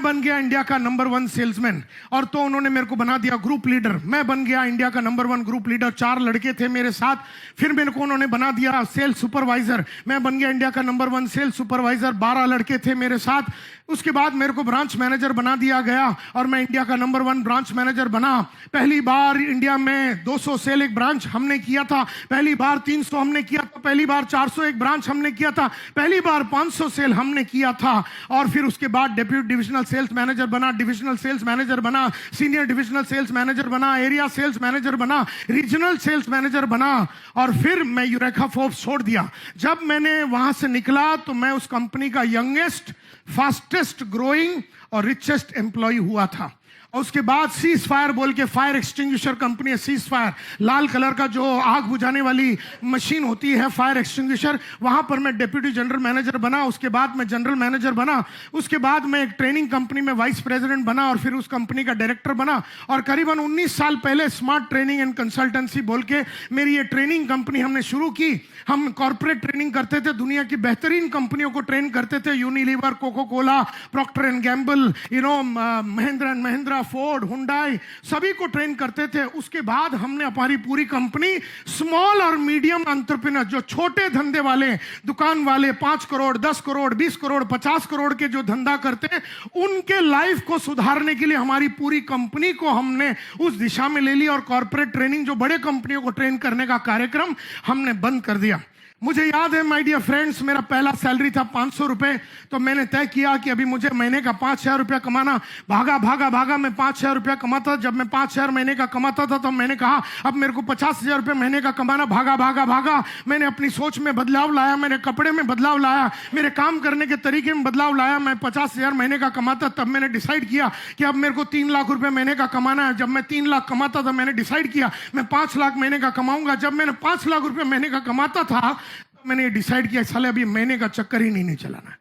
बन गया इंडिया का नंबर 1 सेल्समैन। और तो उन्होंने मेरे को बना दिया ग्रुप लीडर। मैं बन गया इंडिया का नंबर 1 ग्रुप लीडर। 4 लड़के थे मेरे साथ। फिर मेरे को उन्होंने बना दिया सेल्स सुपरवाइजर। मैं बन गया इंडिया का नंबर 1 सेल्स सुपरवाइजर। 12 लड़के थे मेरे साथ। उसके बाद मेरे को ब्रांच मैनेजर बना दिया गया और मैं इंडिया का नंबर 1 ब्रांच मैनेजर बना। पहली बार इंडिया में 200 सेल एक ब्रांच हमने किया था, पहली बार 300 हमने किया था, पहली बार 400 एक ब्रांच हमने किया था, पहली बार 500 सेल हमने किया था। और फिर उसके बाद डेप्यूटी डिविजनल सेल्स मैनेजर बना, डिविजनल सेल्स मैनेजर बना, सीनियर डिविजनल सेल्स मैनेजर बना, एरिया सेल्स मैनेजर बना, रीजनल सेल्स मैनेजर बना। और फिर मैं यूरेका फोर्ब्स छोड़ दिया। जब मैंने वहां से निकला तो मैं उस कंपनी का यंगेस्ट, फास्टेस्ट ग्रोइंग और रिचेस्ट एम्प्लॉय हुआ था। और उसके बाद सीज फायर बोल के फायर एक्सटिंग्विशर कंपनी है, सीज फायर, लाल कलर का जो आग बुझाने वाली मशीन होती है, फायर एक्सटिंग्विशर, वहां पर मैं डिप्टी जनरल मैनेजर बना। उसके बाद मैं जनरल मैनेजर बना। उसके बाद मैं एक ट्रेनिंग कंपनी में वाइस प्रेसिडेंट बना और फिर उस कंपनी का डायरेक्टर बना। और करीबन 19 साल पहले स्मार्ट ट्रेनिंग एंड कंसल्टेंसी बोल के मेरी ये ट्रेनिंग कंपनी हमने शुरू की। हम कॉर्पोरेट ट्रेनिंग करते थे, दुनिया की बेहतरीन कंपनियों को ट्रेन करते थे, Unilever, Coca Cola, Procter and Gamble, Mahindra and Mahindra, Ford, Hyundai, सभी को ट्रेन करते थे। उसके बाद हमने हमारी पूरी कंपनी स्मॉल और मीडियम एंटरप्रेन्योर, जो छोटे धंधे वाले, दुकान वाले, 5 करोड़, 10 करोड़, 20 करोड़, 50 करोड़ के जो धंधा करते हैं, उनके लाइफ को सुधारने के लिए हमारी पूरी कंपनी को हमने उस दिशा में ले लिया और कॉर्पोरेट ट्रेनिंग, जो बड़े कंपनियों को ट्रेन करने का कार्यक्रम, हमने बंद कर दिया। मुझे याद है माय डियर फ्रेंड्स, मेरा पहला सैलरी था 500 रुपए। तो मैंने तय किया कि अभी मुझे महीने का 5,000 रुपया कमाना। भागा भागा भागा मैं 5,000 रुपया कमाता। जब मैं 5,000 महीने का कमाता था तो मैंने कहा अब मेरे को 50,000 रुपये महीने का कमाना। भागा भागा भागा मैंने अपनी सोच में बदलाव लाया, मेरे कपड़े में बदलाव लाया, मेरे काम करने के तरीके में बदलाव लाया। मैं 50,000 महीने का कमाता, तब मैंने डिसाइड किया कि अब मेरे को 3 लाख रुपए महीने का कमाना है। जब मैं 3 लाख कमाता था मैंने डिसाइड किया मैं 5 लाख महीने का कमाऊंगा। जब मैंने 5 लाख रुपए महीने का कमाता था मैंने डिसाइड किया साले अभी महीने का चक्कर ही नहीं चलाना,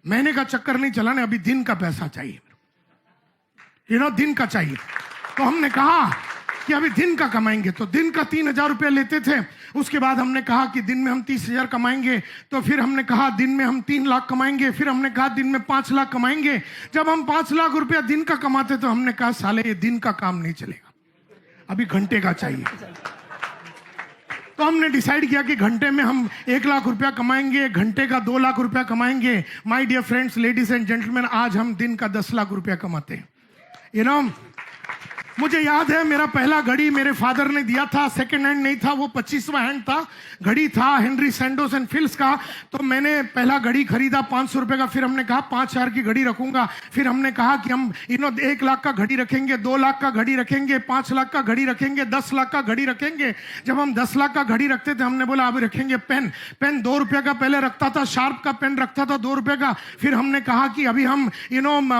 महीने का चक्कर नहीं चलाना, अभी दिन का पैसा चाहिए, दिन का चाहिए। तो हमने कहा कि अभी दिन का कमाएंगे। तो दिन का 3,000 रुपया लेते थे। उसके बाद हमने कहा कि दिन में हम 30,000 कमाएंगे। तो फिर हमने कहा दिन में हम 3 लाख कमाएंगे। फिर हमने कहा दिन में 5 लाख कमाएंगे। जब हम 5 लाख रुपया दिन का कमाते तो हमने कहा साले ये दिन का काम नहीं चलेगा, अभी घंटे का चाहिए। तो हमने डिसाइड किया कि घंटे में हम 1 लाख रुपया कमाएंगे, घंटे का 2 लाख रुपया कमाएंगे। My dear friends, ladies and gentleman, आज हम दिन का 10 लाख रुपया कमाते हैं। मुझे याद है मेरा पहला घड़ी मेरे फादर ने दिया था, सेकंड हैंड नहीं था, वो 25वां हैंड था, घड़ी था हेनरी सैंडोस एंड फिल्स का। तो मैंने पहला घड़ी खरीदा 500 रुपए का। फिर हमने कहा 5,000 की घड़ी रखूंगा। फिर हमने कहा कि हम 1 लाख का घड़ी रखेंगे, 2 लाख का घड़ी रखेंगे, 5 लाख का घड़ी रखेंगे, 10 लाख का घड़ी रखेंगे। जब हम 10 लाख का घड़ी रखते थे हमने बोला अब रखेंगे पेन। पेन 2 रुपए का पहले रखता था, शार्प का पेन रखता था 2 रुपए का। फिर हमने कहा कि अभी हम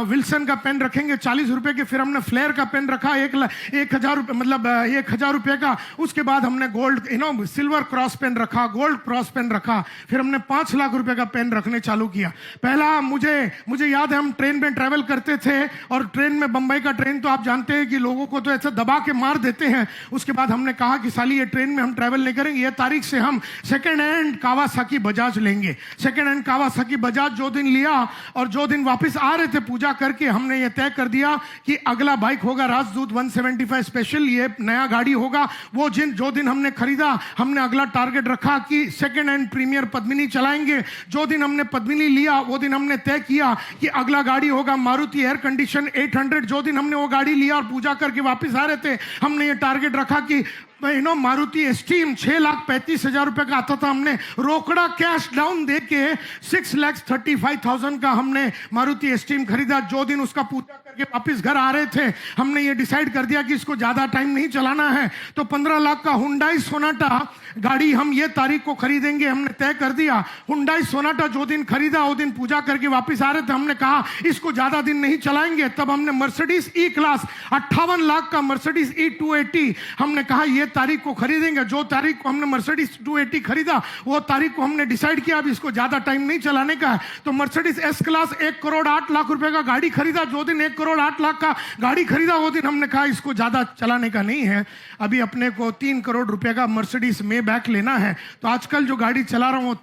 विल्सन का पेन रखेंगे 40 रुपए के। फिर हमने फ्लेयर का पेन रखा 1,000 रुपए, मतलब 1,000 रुपए का। उसके बाद हमने गोल्ड सिल्वर क्रॉस पेन रखा, गोल्ड क्रॉस पेन रखा। फिर हमने 5 लाख रुपए का पेन रखने चालू किया। पहला मुझे याद है हम ट्रेन में ट्रैवल करते थे और ट्रेन में, बंबई का ट्रेन तो आप जानते हैं कि लोगों को तो ऐसे दबा के मार देते हैं। उसके बाद हमने कहा कि साली ये ट्रेन में हम ट्रैवल नहीं करेंगे, ये तारीख से हम सेकेंड हैंड कावासाकी बजाज लेंगे। सेकेंड हैंड कावासाकी बजाज जो दिन लिया और जो दिन वापस आ रहे थे पूजा करके, हमने ये तय कर दिया कि अगला बाइक होगा राजदूत 175 स्पेशल, ये नया गाड़ी होगा। वो जो दिन हमने खरीदा हमने अगला टारगेट रखा कि सेकेंड हैंड प्रीमियर पद्मिनी चलाएंगे। जो दिन हमने पद्मिनी लिया वो दिन हमने तय किया कि अगला गाड़ी होगा मारुति एयर कंडीशन 800। जो दिन हमने वो गाड़ी लिया और पूजा करके वापस आ रहे थे हमने ये टारगेट रखा कि मारुति एस्टीम 6,35,000 रुपए का आता था। हमने रोकड़ा कैश डाउन दे के 6,35,000 का हमने मारुति एस्टीम खरीदा। जो दिन उसका पूजा करके वापस घर आ रहे थे हमने ये डिसाइड कर दिया कि इसको ज्यादा टाइम नहीं चलाना है। तो 15 लाख का हुंडई सोनाटा गाड़ी हम ये तारीख को खरीदेंगे, हमने तय कर दिया। हुंडई सोनाटा जो दिन खरीदा वो दिन पूजा करके वापस आ रहे थे, हमने कहा इसको ज्यादा दिन नहीं चलाएंगे। तब हमने मर्सिडीज ई क्लास 58 लाख का मर्सिडीज ई 280 हमने कहा ये तारीख को खरीदेंगे। जो तारीख को हमने मर्सिडीज 280 खरीदा वो तारीख को हमने डिसाइड किया अब इसको ज्यादा टाइम नहीं चलाने का है। तो Mercedes S class 1 crore 8 lakh रुपए का गाड़ी खरीदा। जो दिन 1 करोड़ 8 लाख का गाड़ी खरीदा वो दिन हमने कहा इसको ज्यादा चलाने का नहीं है, अभी अपने को 3 करोड़ रुपए का मर्सिडीज मे बैक लेना है। तो आजकल जो गाड़ी चला रहा हूं वो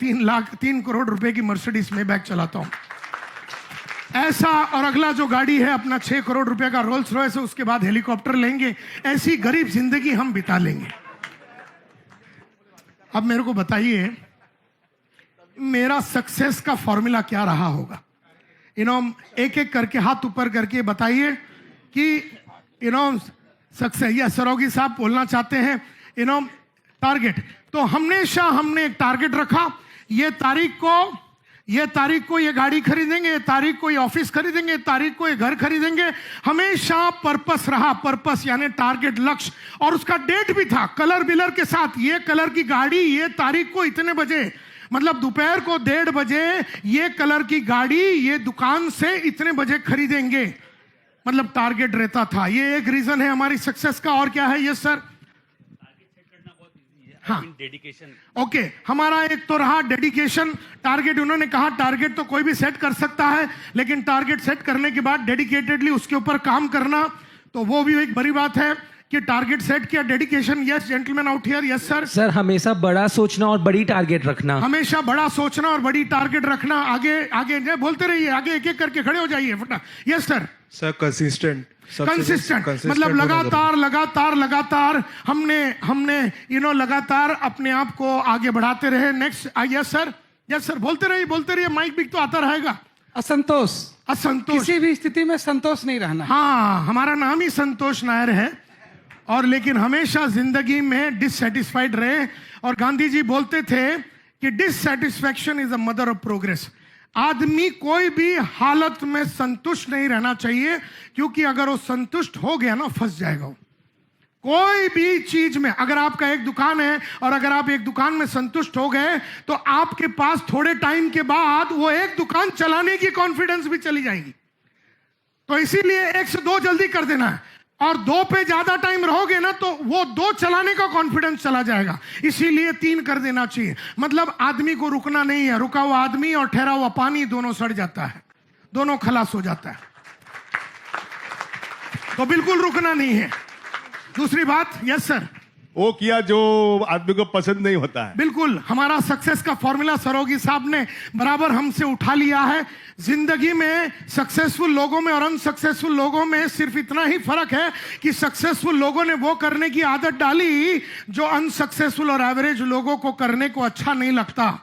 3 करोड़ रुपए की मर्सिडीज मे बैक चलाता हूं ऐसा। और अगला जो गाड़ी है अपना 6 करोड़ रुपए का रोल्स रॉयस है, उसके बाद हेलीकॉप्टर लेंगे। ऐसी गरीब जिंदगी हम बिता लेंगे। अब मेरे को बताइए मेरा सक्सेस का फॉर्मूला क्या रहा होगा। एक एक करके हाथ ऊपर करके बताइए कि सक्सेस। या सरोगी साहब बोलना चाहते हैं टारगेट। तो हमेशा हमने एक टारगेट रखा, ये तारीख को ये गाड़ी खरीदेंगे, ये तारीख को ये ऑफिस खरीदेंगे, ये तारीख को ये घर खरीदेंगे। हमेशा पर्पस रहा, पर्पस यानी टारगेट, लक्ष्य। और उसका डेट भी था कलर बिलर के साथ। ये कलर की गाड़ी ये तारीख को इतने बजे, मतलब दोपहर को 1:30 बजे ये कलर की गाड़ी ये दुकान से इतने बजे खरीदेंगे। मतलब टारगेट रहता था। ये एक रीजन है हमारी सक्सेस का। और क्या है? Yes sir. हाँ, डेडिकेशन। ओके, हमारा एक तो रहा डेडिकेशन। टारगेट, उन्होंने कहा टारगेट तो कोई भी सेट कर सकता है, लेकिन टारगेट सेट करने के बाद डेडिकेटेडली उसके ऊपर काम करना, तो वो भी एक बड़ी बात है कि टारगेट सेट किया, dedication. Yes gentleman out here. Yes sir. Sir हमेशा बड़ा सोचना और बड़ी टारगेट रखना। हमेशा बड़ा सोचना और बड़ी टारगेट रखना। आगे आगे बोलते रहिए, आगे एक एक करके खड़े हो जाइए फटा। Yes sir. Sir consistent, consistent मतलब लगातार लगातार लगातार हमने लगातार अपने आप को आगे बढ़ाते रहे। Next. Yes sir. Yes sir, बोलते रहिए, माइक भी तो आता रहेगा। असंतोष, किसी भी स्थिति में संतोष नहीं रहना। हाँ, हमारा नाम ही संतोष नायर है, और लेकिन हमेशा जिंदगी में डिससेटिस्फाइड रहे। और गांधी जी बोलते थे कि dissatisfaction is a mother of progress. आदमी कोई भी हालत में संतुष्ट नहीं रहना चाहिए, क्योंकि अगर वो संतुष्ट हो गया ना, फंस जाएगा वो। कोई भी चीज में, अगर आपका एक दुकान है और अगर आप एक दुकान में संतुष्ट हो गए, तो आपके पास थोड़े टाइम के बाद वो एक दुकान चलाने की कॉन्फिडेंस भी चली जाएगी। तो इसीलिए 1 से 2 जल्दी कर देना है, और 2 पे ज्यादा टाइम रहोगे ना, तो वो 2 चलाने का कॉन्फिडेंस चला जाएगा। इसीलिए 3 कर देना चाहिए। मतलब आदमी को रुकना नहीं है। रुका हुआ आदमी और ठहरा हुआ पानी दोनों सड़ जाता है, दोनों खलास हो जाता है। तो बिल्कुल रुकना नहीं है। दूसरी बात। Yes sir. वो किया जो आदमी को पसंद नहीं होता है। बिल्कुल, हमारा सक्सेस का फॉर्मूला सरोगी साहब ने बराबर हमसे उठा लिया है। जिंदगी में सक्सेसफुल लोगों में और अनसक्सेसफुल लोगों में सिर्फ इतना ही फर्क है कि सक्सेसफुल लोगों ने वो करने की आदत डाली जो अनसक्सेसफुल और एवरेज लोगों को करने को अच्छा नहीं लगता।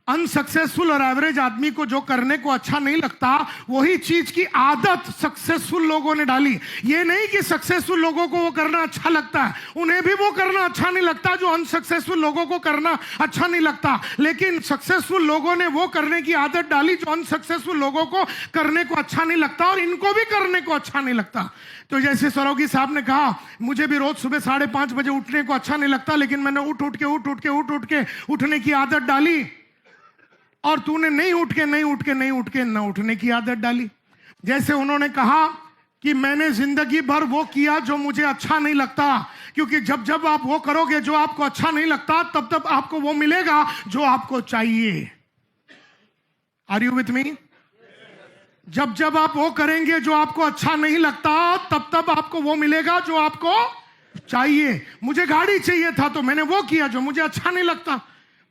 अनसक्सेसफुल और एवरेज आदमी को जो करने को अच्छा नहीं लगता, वही चीज की आदत सक्सेसफुल लोगों ने डाली। ये नहीं कि सक्सेसफुल लोगों को वो करना अच्छा लगता है, उन्हें भी वो करना अच्छा नहीं लगता जो अनसक्सेसफुल लोगों को करना अच्छा नहीं लगता, लेकिन सक्सेसफुल लोगों ने वो करने की आदत डाली जो अनसक्सेसफुल लोगों को करने को अच्छा नहीं लगता, और इनको भी करने को अच्छा नहीं लगता। तो जैसे सरोगी साहब ने कहा, मुझे भी रोज सुबह 5:30 बजे उठने को अच्छा नहीं लगता, लेकिन मैंने उठ के उठने की आदत डाली, और तूने नहीं उठ के न उठने की आदत डाली। जैसे उन्होंने कहा कि मैंने जिंदगी भर वो किया जो मुझे अच्छा नहीं लगता, क्योंकि जब जब आप वो करोगे जो आपको अच्छा नहीं लगता, तब तब आपको वो मिलेगा जो आपको चाहिए। Are you with me? जब जब आप वो करेंगे जो आपको अच्छा नहीं लगता, तब तब आपको वो मिलेगा जो आपको चाहिए। मुझे गाड़ी चाहिए था तो मैंने वो किया जो मुझे अच्छा नहीं लगता।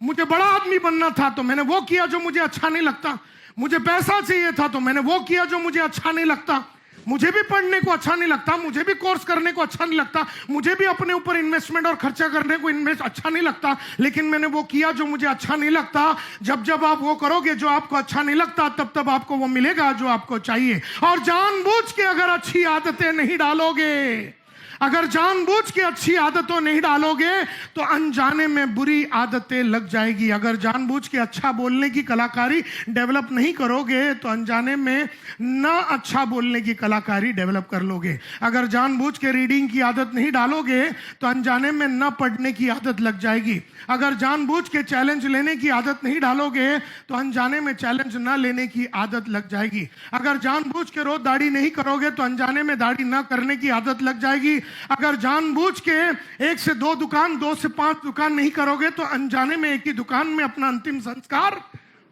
मुझे बड़ा आदमी बनना था तो मैंने वो किया जो मुझे अच्छा नहीं लगता। मुझे पैसा चाहिए था तो मैंने वो किया जो मुझे अच्छा नहीं लगता। मुझे भी पढ़ने को अच्छा नहीं लगता, मुझे भी कोर्स करने को अच्छा नहीं लगता, मुझे भी अपने ऊपर इन्वेस्टमेंट और खर्चा करने को अच्छा नहीं लगता, लेकिन मैंने वो किया जो मुझे अच्छा नहीं लगता। जब जब आप वो करोगे जो आपको अच्छा नहीं लगता, तब तब आपको वो मिलेगा जो आपको चाहिए। और जानबूझ के अगर अच्छी आदतें नहीं डालोगे, अगर जानबूझ के अच्छी आदतों नहीं डालोगे, तो अनजाने में बुरी आदतें लग जाएगी। अगर जानबूझ के अच्छा बोलने की कलाकारी डेवलप नहीं करोगे, तो अनजाने में ना अच्छा बोलने की कलाकारी डेवलप कर लोगे। अगर जानबूझ के रीडिंग की आदत नहीं डालोगे, तो अनजाने में ना पढ़ने की आदत लग जाएगी। अगर जानबूझ के चैलेंज लेने की आदत नहीं डालोगे, तो अनजाने में चैलेंज ना लेने की आदत लग जाएगी। अगर जानबूझ के रोज दाढ़ी नहीं करोगे, तो अनजाने में दाढ़ी ना करने की आदत लग जाएगी। अगर जानबूझ के 1 से 2 दुकान, 2 से 5 दुकान नहीं करोगे, तो अनजाने में एक ही दुकान में अपना अंतिम संस्कार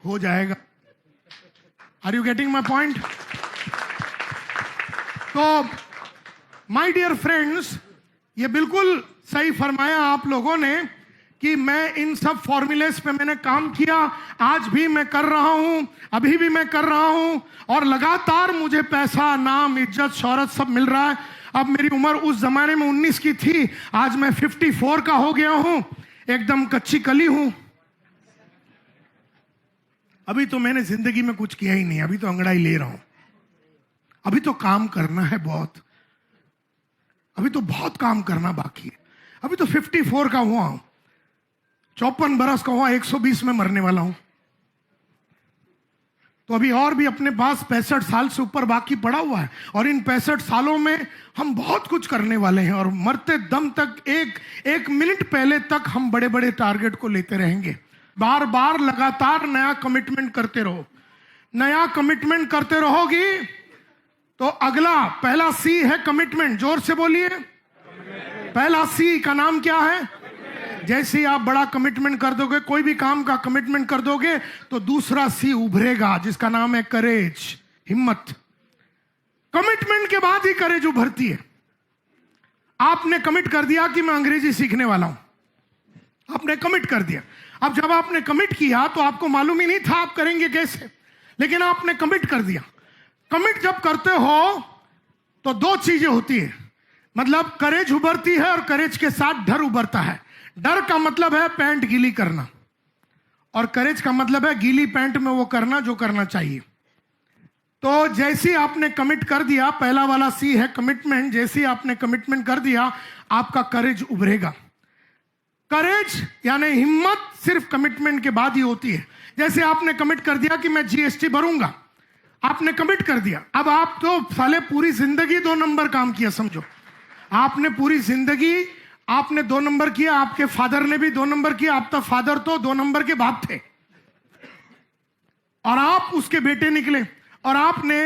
हो जाएगा। Are you getting my point? तो माय डियर फ्रेंड्स, ये बिल्कुल सही फरमाया आप लोगों ने कि मैं इन सब फॉर्मूलेस पे मैंने काम किया। आज भी मैं कर रहा हूं, अभी भी मैं कर रहा हूं, और लगातार मुझे पैसा, नाम, इज्जत, शोहरत सब मिल रहा है। अब मेरी उम्र उस जमाने में 19 की थी, आज मैं 54 का हो गया हूं, एकदम कच्ची कली हूं। अभी तो मैंने जिंदगी में कुछ किया ही नहीं, अभी तो अंगड़ाई ले रहा हूं। अभी तो काम करना है बहुत, अभी तो बहुत काम करना बाकी है। अभी तो 54 का हुआ हूं, 54 बरस का हुआ, 120 में मरने वाला हूं। तो अभी और भी अपने पास 65 साल से ऊपर बाकी पड़ा हुआ है, और इन 65 सालों में हम बहुत कुछ करने वाले हैं, और मरते दम तक, एक मिनट पहले तक हम बड़े बड़े टारगेट को लेते रहेंगे। बार बार लगातार नया कमिटमेंट करते रहो। नया कमिटमेंट करते रहोगी तो अगला पहला सी है कमिटमेंट। जोर से बोलिए, पहला सी का नाम क्या है? जैसे ही आप बड़ा कमिटमेंट कर दोगे, कोई भी काम का कमिटमेंट कर दोगे, तो दूसरा सी उभरेगा जिसका नाम है करेज, हिम्मत। कमिटमेंट के बाद ही करेज उभरती है। आपने कमिट कर दिया कि मैं अंग्रेजी सीखने वाला हूं, आपने कमिट कर दिया। अब जब आपने कमिट किया तो आपको मालूम ही नहीं था आप करेंगे कैसे, लेकिन आपने कमिट कर दिया। कमिट जब करते हो तो दो चीजें होती है, मतलब करेज उभरती है और करेज के साथ डर उभरता है। डर का मतलब है पैंट गीली करना, और करेज का मतलब है गीली पैंट में वो करना जो करना चाहिए। तो जैसे आपने कमिट कर दिया, पहला वाला सी है कमिटमेंट, जैसे आपने कमिटमेंट कर दिया आपका करेज उभरेगा। करेज यानी हिम्मत सिर्फ कमिटमेंट के बाद ही होती है। जैसे आपने कमिट कर दिया कि मैं जीएसटी भरूंगा, आपने कमिट कर दिया। अब आप तो साले पूरी जिंदगी 2 नंबर काम किया, समझो आपने पूरी जिंदगी आपने 2 नंबर किया, आपके फादर ने भी 2 नंबर किया, आपका फादर तो 2 नंबर के बाप थे, और आप उसके बेटे निकले, और आपने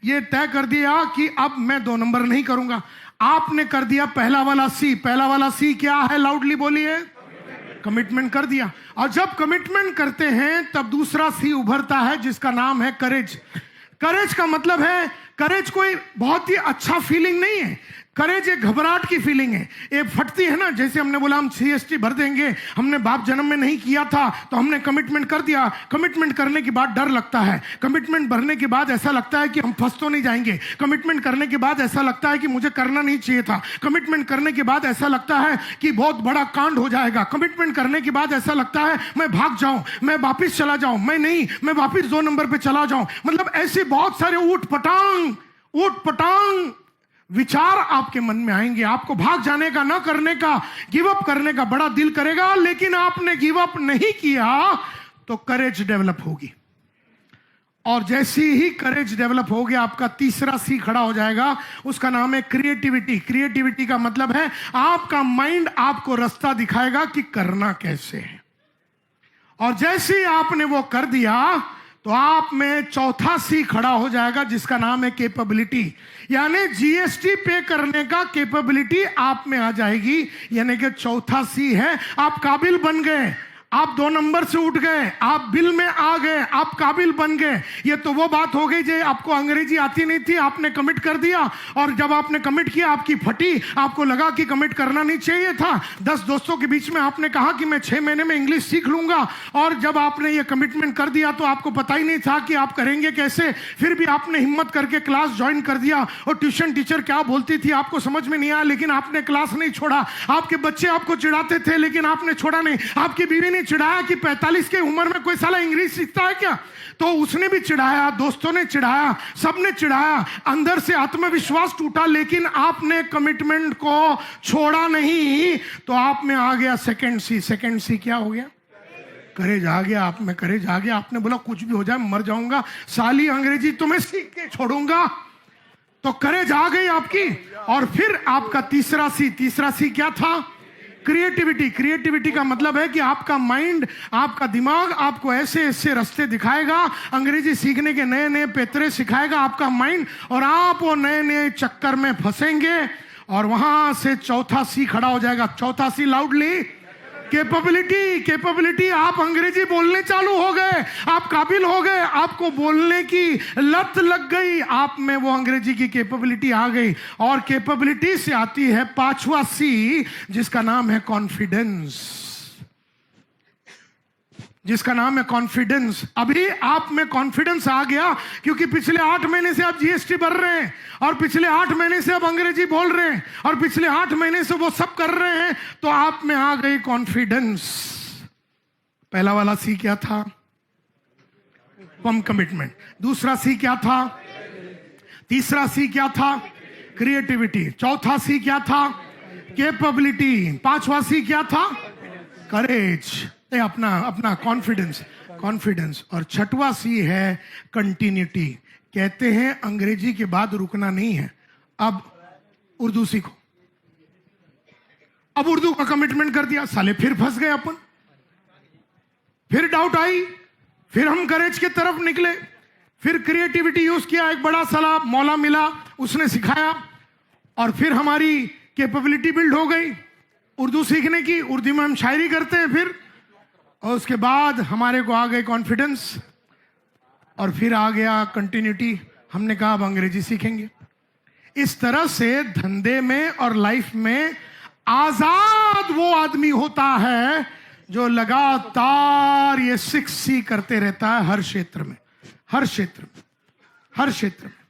ये तय कर दिया कि अब मैं 2 नंबर नहीं करूंगा। आपने कर दिया पहला वाला सी। पहला वाला सी क्या है? लाउडली बोलिए। कमिटमेंट कर दिया। और जब कमिटमेंट करते हैं तब दूसरा सी उभरता है जिसका नाम है करेज। करेज का मतलब है, करेज कोई बहुत ही अच्छा फीलिंग नहीं है, करेज एक घबराहट की फीलिंग है। ये फटती है ना, जैसे हमने बोला हम सीएसटी भर देंगे, हमने बाप जन्म में नहीं किया था तो हमने कमिटमेंट कर दिया। कमिटमेंट करने के बाद डर लगता है, कमिटमेंट भरने के बाद ऐसा लगता है कि हम फंस तो नहीं जाएंगे, कमिटमेंट करने के बाद ऐसा लगता है कि मुझे करना नहीं चाहिए था, कमिटमेंट करने के बाद ऐसा लगता है कि बहुत बड़ा कांड हो जाएगा, कमिटमेंट करने के बाद ऐसा लगता है मैं भाग जाऊं, मैं वापिस चला जाऊं, मैं वापिस 2 नंबर पे चला जाऊं। मतलब ऐसे बहुत सारे ऊट पटांग विचार आपके मन में आएंगे। आपको भाग जाने का, ना करने का, गिव अप करने का बड़ा दिल करेगा, लेकिन आपने गिव अप नहीं किया तो करेज डेवलप होगी। और जैसे ही करेज डेवलप हो गया आपका तीसरा सी खड़ा हो जाएगा, उसका नाम है क्रिएटिविटी। क्रिएटिविटी का मतलब है आपका माइंड आपको रास्ता दिखाएगा कि करना कैसे है। और जैसे ही आपने वो कर दिया तो आप में चौथा सी खड़ा हो जाएगा जिसका नाम है कैपेबिलिटी। यानी जीएसटी पे करने का कैपेबिलिटी आप में आ जाएगी। यानी कि चौथा सी है आप काबिल बन गए, आप 2 नंबर से उठ गए, आप बिल में आ गए, आप काबिल बन गए। ये तो वो बात हो गई जो आपको अंग्रेजी आती नहीं थी, आपने कमिट कर दिया, और जब आपने कमिट किया आपकी फटी, आपको लगा कि कमिट करना नहीं चाहिए था। 10 दोस्तों के बीच में आपने कहा कि मैं 6 महीने में इंग्लिश सीख लूंगा, और जब आपने ये कमिटमेंट कर दिया तो आपको पता ही नहीं था कि आप करेंगे कैसे। फिर भी आपने हिम्मत करके क्लास ज्वाइन कर दिया, और ट्यूशन टीचर क्या बोलती थी आपको समझ में नहीं आया, लेकिन आपने क्लास नहीं छोड़ा। आपके बच्चे आपको चिढ़ाते थे लेकिन आपने छोड़ा नहीं। आपकी बीवी ने चिढ़ाया कि 45 की उम्र में कोई साला इंग्लिश सीखता है क्या, तो उसने भी चिढ़ाया, दोस्तों ने चिढ़ाया, सबने चिढ़ाया, अंदर से आत्मविश्वास टूटा, लेकिन आपने कमिटमेंट को छोड़ा नहीं, तो आप में आ गया सेकंड सी। सेकंड सी क्या हो गया? करेज आ गया। आप में करेज आ गया। आपने बोला कुछ भी हो जाए मर जाऊंगा, साली अंग्रेजी तुम्हें सीख के छोड़ूंगा। तो करेज आ गई आपकी। और फिर आपका तीसरा सी क्या था? क्रिएटिविटी। क्रिएटिविटी का मतलब है कि आपका माइंड, आपका दिमाग आपको ऐसे ऐसे रास्ते दिखाएगा, अंग्रेजी सीखने के नए नए पेतरे सिखाएगा आपका माइंड, और आप वो नए नए चक्कर में फंसेंगे, और वहां से चौथा सी खड़ा हो जाएगा। चौथा सी लाउडली कैपेबिलिटी। कैपेबिलिटी, आप अंग्रेजी बोलने चालू हो गए, आप काबिल हो गए, आपको बोलने की लत लग गई, आप में वो अंग्रेजी की कैपेबिलिटी आ गई। और कैपेबिलिटी से आती है 5वां सी जिसका नाम है कॉन्फिडेंस। जिसका नाम है कॉन्फिडेंस। अभी आप में कॉन्फिडेंस आ गया क्योंकि पिछले 8 महीने से आप जीएसटी भर रहे हैं, और पिछले 8 महीने से आप अंग्रेजी बोल रहे हैं, और पिछले 8 महीने से वो सब कर रहे हैं, तो आप में आ गई कॉन्फिडेंस। पहला वाला सी क्या था? Firm commitment. दूसरा सी क्या था? तीसरा सी क्या था? क्रिएटिविटी। चौथा सी क्या था? कैपेबिलिटी। 5वां सी क्या था? करेज, अपना कॉन्फिडेंस। और 6वां सी है कंटिन्यूटी। कहते हैं अंग्रेजी के बाद रुकना नहीं है, अब उर्दू सीखो। अब उर्दू का कमिटमेंट कर दिया, साले फिर फंस गए अपन, फिर डाउट आई, फिर हम करेज की तरफ निकले, फिर क्रिएटिविटी यूज किया, एक बड़ा साला मौला मिला, उसने सिखाया, और फिर हमारी कैपेबिलिटी बिल्ड हो गई उर्दू सीखने की। उर्दू में हम शायरी करते हैं फिर, और उसके बाद हमारे को आ गए कॉन्फिडेंस, और फिर आ गया कंटिन्यूटी। हमने कहा अब अंग्रेजी सीखेंगे। इस तरह से धंधे में और लाइफ में आजाद वो आदमी होता है जो लगातार ये 6C करते रहता है, हर क्षेत्र में, हर क्षेत्र में, हर क्षेत्र में।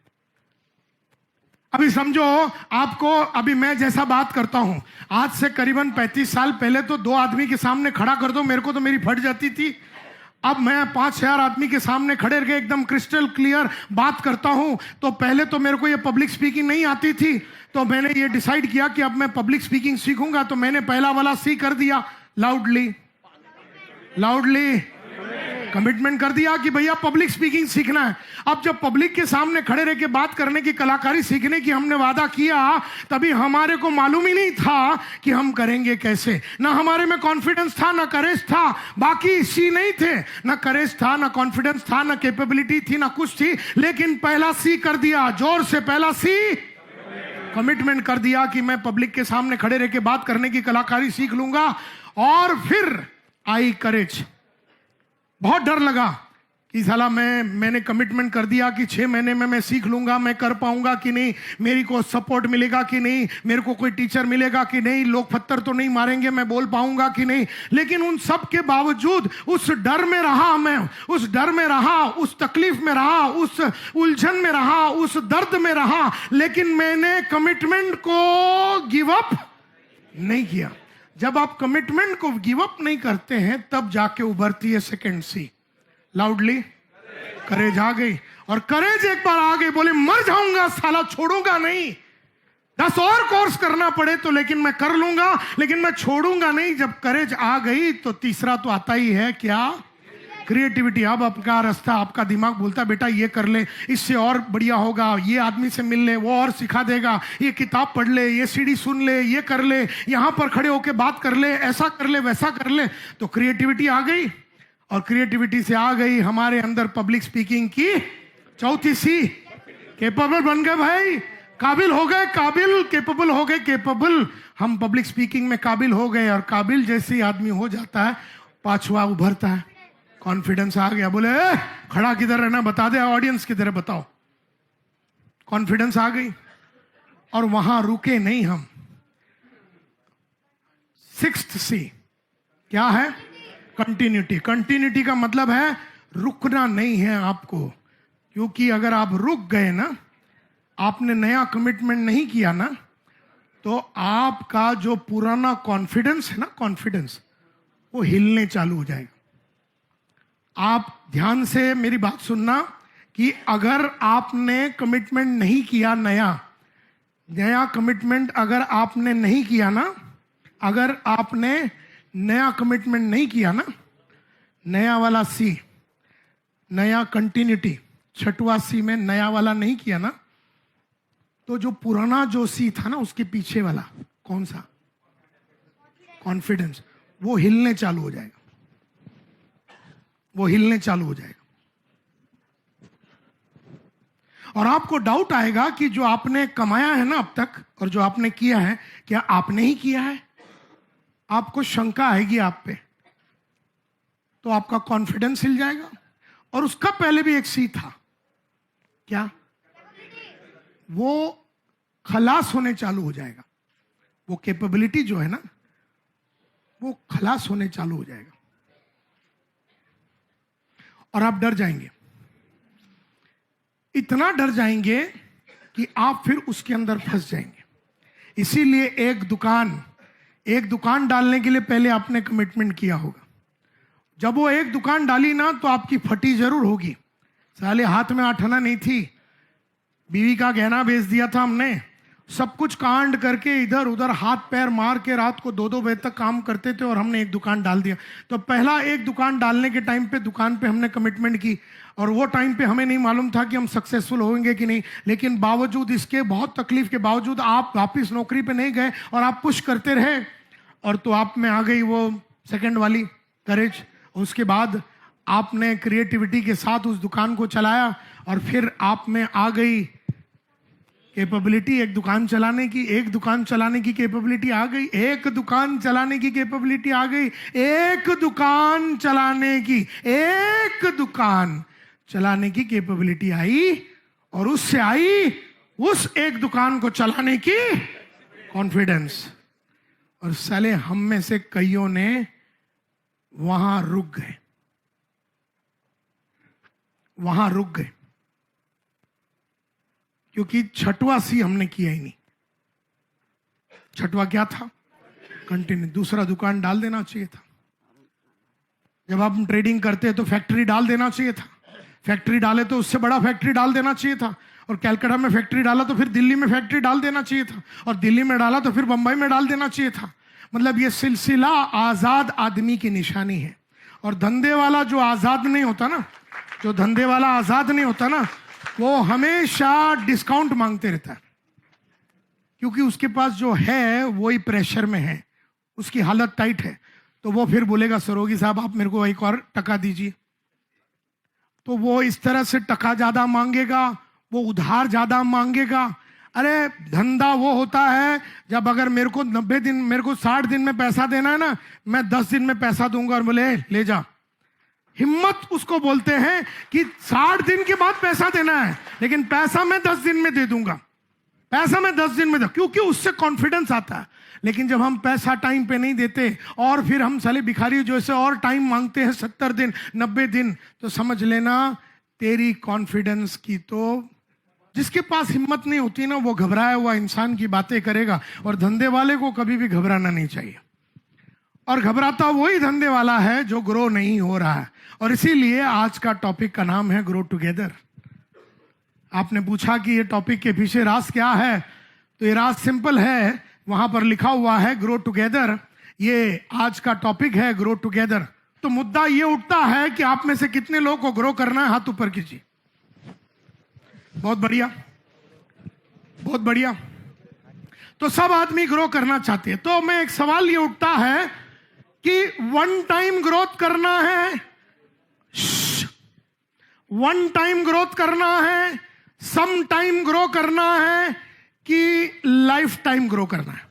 अभी समझो आपको, अभी मैं जैसा बात करता हूं, आज से करीबन 35 साल पहले तो 2 आदमी के सामने खड़ा कर दो मेरे को तो मेरी फट जाती थी। अब मैं 5,000 आदमी के सामने खड़े रह के एकदम क्रिस्टल क्लियर बात करता हूं। तो पहले तो मेरे को ये पब्लिक स्पीकिंग नहीं आती थी, तो मैंने ये डिसाइड किया कि अब मैं पब्लिक स्पीकिंग सीखूंगा। तो मैंने पहला वाला सी कर दिया, लाउडली कमिटमेंट कर दिया कि भैया पब्लिक स्पीकिंग सीखना है। अब जब पब्लिक के सामने खड़े रह के बात करने की कलाकारी सीखने की हमने वादा किया, तभी हमारे को मालूम ही नहीं था कि हम करेंगे कैसे। ना हमारे में कॉन्फिडेंस था, ना करेज था। बाकी सी नहीं थे, ना करेज था, ना कॉन्फिडेंस था, ना कैपेबिलिटी थी, ना कुछ थी। लेकिन पहला सी कर दिया, जोर से पहला सी, कमिटमेंट कर दिया कि मैं पब्लिक के सामने खड़े रह के बात करने की कलाकारी सीख लूंगा। और फिर आई करेज। बहुत डर लगा कि साला मैंने कमिटमेंट कर दिया कि 6 महीने में मैं सीख लूंगा, मैं कर पाऊंगा कि नहीं, मेरी को सपोर्ट मिलेगा कि नहीं, मेरे को कोई टीचर मिलेगा कि नहीं, लोग पत्थर तो नहीं मारेंगे, मैं बोल पाऊंगा कि नहीं। लेकिन उन सब के बावजूद उस डर में रहा, मैं उस डर में रहा, उस तकलीफ में रहा, उस उलझन में रहा, उस दर्द में रहा, लेकिन मैंने कमिटमेंट को गिव अप नहीं किया। जब आप कमिटमेंट को गिव अप नहीं करते हैं तब जाके उभरती है सेकंड सी, लाउडली करेज आ गई। और करेज एक बार आ गई, बोले मर जाऊंगा साला, छोड़ूंगा नहीं, 10 और कोर्स करना पड़े तो, लेकिन मैं कर लूंगा, लेकिन मैं छोड़ूंगा नहीं। जब करेज आ गई तो तीसरा तो आता ही है, क्या? क्रिएटिविटी। अब आपका रास्ता, आपका दिमाग बोलता बेटा ये कर ले, इससे और बढ़िया होगा, ये आदमी से मिल ले, वो और सिखा देगा, ये किताब पढ़ ले, ये सीडी सुन ले, ये कर ले, यहां पर खड़े होके बात कर ले, ऐसा कर ले, वैसा कर ले। तो क्रिएटिविटी आ गई, और क्रिएटिविटी से आ गई हमारे अंदर पब्लिक स्पीकिंग की चौथी सी, कैपेबल बन गए भाई, काबिल हो गए, काबिल, कैपेबल हो गए, कैपेबल। हम पब्लिक स्पीकिंग में काबिल हो गए, और काबिल जैसे आदमी हो जाता है, पांचवा उभरता है, कॉन्फिडेंस आ गया। बोले खड़ा किधर रहना, बता दे ऑडियंस किधर है, बताओ। कॉन्फिडेंस आ गई, और वहां रुके नहीं हम। 6th सी क्या है? कंटिन्यूटी। कंटिन्यूटी का मतलब है रुकना नहीं है आपको, क्योंकि अगर आप रुक गए ना, आपने नया कमिटमेंट नहीं किया ना, तो आपका जो पुराना कॉन्फिडेंस है ना, कॉन्फिडेंस वो हिलने चालू हो जाएगा। आप ध्यान से मेरी बात सुनना कि अगर आपने कमिटमेंट नहीं किया, नया कमिटमेंट अगर आपने नहीं किया ना, अगर आपने नया कमिटमेंट नहीं किया ना, नया वाला सी, नया कंटिन्यूटी, 6वां सी में नया वाला नहीं किया ना, तो जो पुराना जो सी था ना, उसके पीछे वाला कौन सा? कॉन्फिडेंस, वो हिलने चालू हो जाएगा, वो हिलने चालू हो जाएगा। और आपको डाउट आएगा कि जो आपने कमाया है ना अब तक, और जो आपने किया है, क्या आपने ही किया है? आपको शंका आएगी आप पे, तो आपका कॉन्फिडेंस हिल जाएगा। और उसका पहले भी एक सी था, क्या? वो खलास होने चालू हो जाएगा। वो कैपेबिलिटी जो है ना, वो खलास होने चालू हो जाएगा, और आप डर जाएंगे, इतना डर जाएंगे कि आप फिर उसके अंदर फंस जाएंगे। इसीलिए एक दुकान डालने के लिए पहले आपने कमिटमेंट किया होगा। जब वो एक दुकान डाली ना, तो आपकी फटी जरूर होगी। साले हाथ में 8 आना नहीं थी, बीवी का गहना बेच दिया था हमने, सब कुछ कांड करके इधर उधर हाथ पैर मार के रात को 2-2 बजे तक काम करते थे, और हमने एक दुकान डाल दिया। तो पहला एक दुकान डालने के टाइम पे दुकान पे हमने कमिटमेंट की, और वो टाइम पे हमें नहीं मालूम था कि हम सक्सेसफुल होंगे कि नहीं। लेकिन बावजूद इसके, बहुत तकलीफ के बावजूद, आप वापिस नौकरी पे नहीं गए, और आप पुश करते रहे, और तो आप में आ गई वो सेकंड वाली करेज। उसके बाद आपने क्रिएटिविटी के साथ उस दुकान को चलाया और फिर आप में आ गई कैपेबिलिटी एक दुकान चलाने की, एक दुकान चलाने की कैपेबिलिटी आ गई, एक दुकान चलाने की कैपेबिलिटी आ गई, एक दुकान चलाने की, एक दुकान चलाने की कैपेबिलिटी आई, और उससे आई उस एक दुकान को चलाने की कॉन्फिडेंस। और साले हम में से कईयों ने वहां रुक गए, वहां रुक गए, क्योंकि छठवां सी हमने किया ही नहीं। छठवां क्या था? कंटिन्यू। दूसरा दुकान डाल देना चाहिए था। जब आप ट्रेडिंग करते हैं तो फैक्ट्री डाल देना चाहिए था। फैक्ट्री डाले तो उससे बड़ा फैक्ट्री डाल देना चाहिए था, और कलकत्ता में फैक्ट्री डाला तो फिर दिल्ली में फैक्ट्री डाल देना चाहिए था, और दिल्ली में डाला तो फिर बंबई में डाल देना चाहिए था। मतलब ये सिलसिला आजाद आदमी की निशानी है। और धंधे वाला जो आजाद नहीं होता ना, जो धंधे वाला आजाद नहीं होता ना, वो हमेशा डिस्काउंट मांगते रहता है, क्योंकि उसके पास जो है वही प्रेशर में है, उसकी हालत टाइट है। तो वो फिर बोलेगा सरोगी साहब आप मेरे को एक और टका दीजिए। तो वो इस तरह से टका ज्यादा मांगेगा, वो उधार ज्यादा मांगेगा। अरे धंधा वो होता है जब अगर मेरे को 90 दिन, मेरे को 60 दिन में पैसा देना है ना, मैं 10 दिन में पैसा दूंगा, और बोले ले जा। हिम्मत उसको बोलते हैं कि 60 दिन के बाद पैसा देना है, लेकिन पैसा मैं 10 दिन में दे दूंगा, पैसा मैं 10 दिन में दूंगा, क्योंकि उससे कॉन्फिडेंस आता है। लेकिन जब हम पैसा टाइम पे नहीं देते और फिर हम साले भिखारी जैसे और टाइम मांगते हैं 70 दिन 90 दिन, तो समझ लेना तेरी कॉन्फिडेंस की तो, जिसके पास हिम्मत नहीं होती ना, वो घबराया हुआ इंसान की बातें करेगा। और धंधे वाले को कभी भी घबराना नहीं चाहिए, और घबराता वही धंधे वाला है जो ग्रो नहीं हो रहा है। और इसीलिए आज का टॉपिक का नाम है ग्रो टुगेदर। आपने पूछा कि ये टॉपिक के पीछे राज क्या है, तो ये राज सिंपल है, वहां पर लिखा हुआ है ग्रो टुगेदर। ये आज का टॉपिक है, ग्रो टुगेदर। तो मुद्दा ये उठता है कि आप में से कितने लोगों को ग्रो करना है, हाथ ऊपर कीजिए। बहुत बढ़िया, बहुत बढ़िया। तो सब आदमी ग्रो करना चाहते हैं। तो मैं एक सवाल ये उठता है कि वन टाइम ग्रोथ करना है, वन टाइम ग्रोथ करना है, सम टाइम ग्रो करना है, कि लाइफ टाइम ग्रो करना है?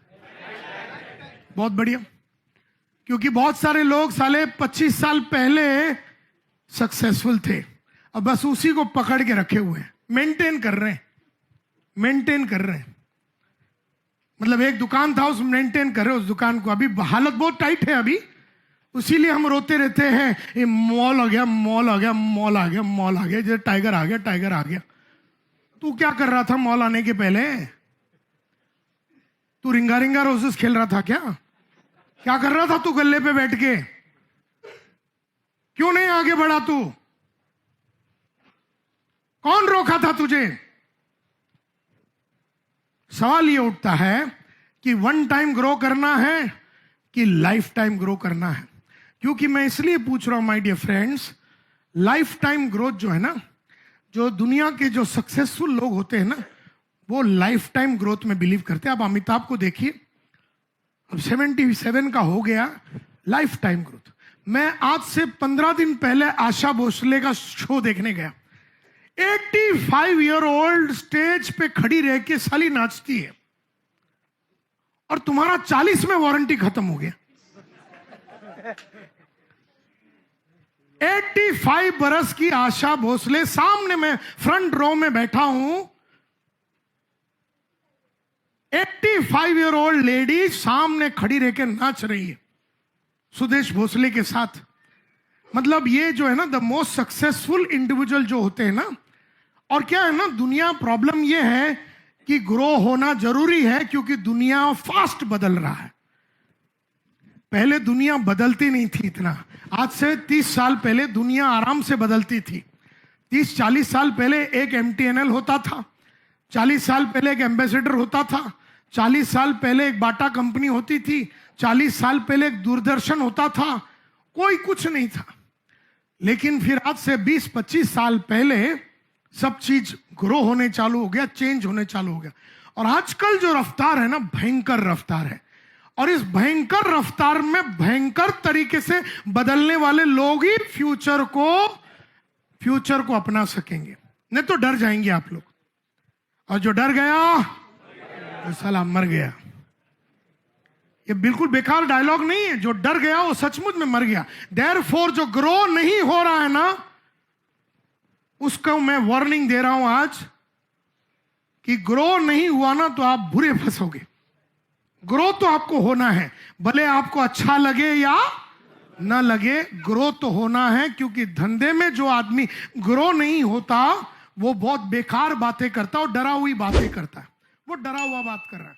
बहुत बढ़िया। क्योंकि बहुत सारे लोग साले 25 साल पहले सक्सेसफुल थे, अब बस उसी को पकड़ के रखे हुए हैं, मेंटेन कर रहे हैं, मेंटेन कर रहे हैं। मतलब एक दुकान था, उस मेंटेन कर रहे उस दुकान को। अभी हालत बहुत टाइट है अभी, उसीलिए हम रोते रहते हैं, ये मॉल आ गया, मॉल आ गया, मॉल आ गया, मॉल आ गया, जैसे टाइगर आ गया, टाइगर आ गया। तू क्या कर रहा था मॉल आने के पहले? तू रिंगा रिंगा रोजेस खेल रहा था क्या? क्या कर रहा था तू गल्ले पे बैठ के? क्यों नहीं आगे बढ़ा तू? कौन रोका था तुझे? सवाल ये उठता है कि वन टाइम ग्रो करना है कि लाइफ टाइम ग्रो करना है। क्योंकि मैं इसलिए पूछ रहा हूं my dear friends, life time growth जो है ना, जो दुनिया के जो सक्सेसफुल लोग होते हैं ना, वो लाइफ टाइम ग्रोथ में बिलीव करते हैं। आप अमिताभ को देखिए, अब 77 का हो गया, लाइफ टाइम ग्रोथ। मैं आज से 15 दिन पहले आशा भोसले का शो देखने गया। 85 ईयर ओल्ड स्टेज पे खड़ी रह के साली नाचती है, और तुम्हारा 40 में वारंटी खत्म हो गया। 85 बरस की आशा भोसले सामने, मैं फ्रंट रो में बैठा हूं, 85 ईयर ओल्ड लेडी सामने खड़ी रह के नाच रही है सुदेश भोसले के साथ। मतलब ये जो है ना, द मोस्ट सक्सेसफुल इंडिविजुअल जो होते हैं ना, और क्या है ना, दुनिया प्रॉब्लम ये है कि ग्रो होना जरूरी है, क्योंकि दुनिया फास्ट बदल रहा है। पहले दुनिया बदलती नहीं थी इतना। आज से 30 साल पहले दुनिया आराम से बदलती थी। 30-40 साल पहले एक MTNL होता था, 40 साल पहले एक एम्बेसडर होता था, 40 साल पहले एक बाटा कंपनी होती थी, 40 साल पहले एक दूरदर्शन होता था, कोई कुछ नहीं था। लेकिन फिर आज से 20-25 साल पहले सब चीज ग्रो होने चालू हो गया, चेंज होने चालू हो गया। और आजकल जो रफ्तार है ना, भयंकर रफ्तार है। और इस भयंकर रफ्तार में भयंकर तरीके से बदलने वाले लोग ही फ्यूचर को अपना सकेंगे, नहीं तो डर जाएंगे आप लोग। और जो डर गया तो साला मर गया। ये बिल्कुल बेकार डायलॉग नहीं है, जो डर गया वो सचमुच में मर गया। देयरफॉर जो ग्रो नहीं हो रहा है ना, उसको मैं वार्निंग दे रहा हूं आज कि ग्रो नहीं हुआ ना तो आप बुरे फंसोगे। ग्रो तो आपको होना है, भले आपको अच्छा लगे या ना लगे, ग्रो तो होना है। क्योंकि धंधे में जो आदमी ग्रो नहीं होता वो बहुत बेकार बातें करता और डरा हुई बातें करता है। वो डरा हुआ बात कर रहा है।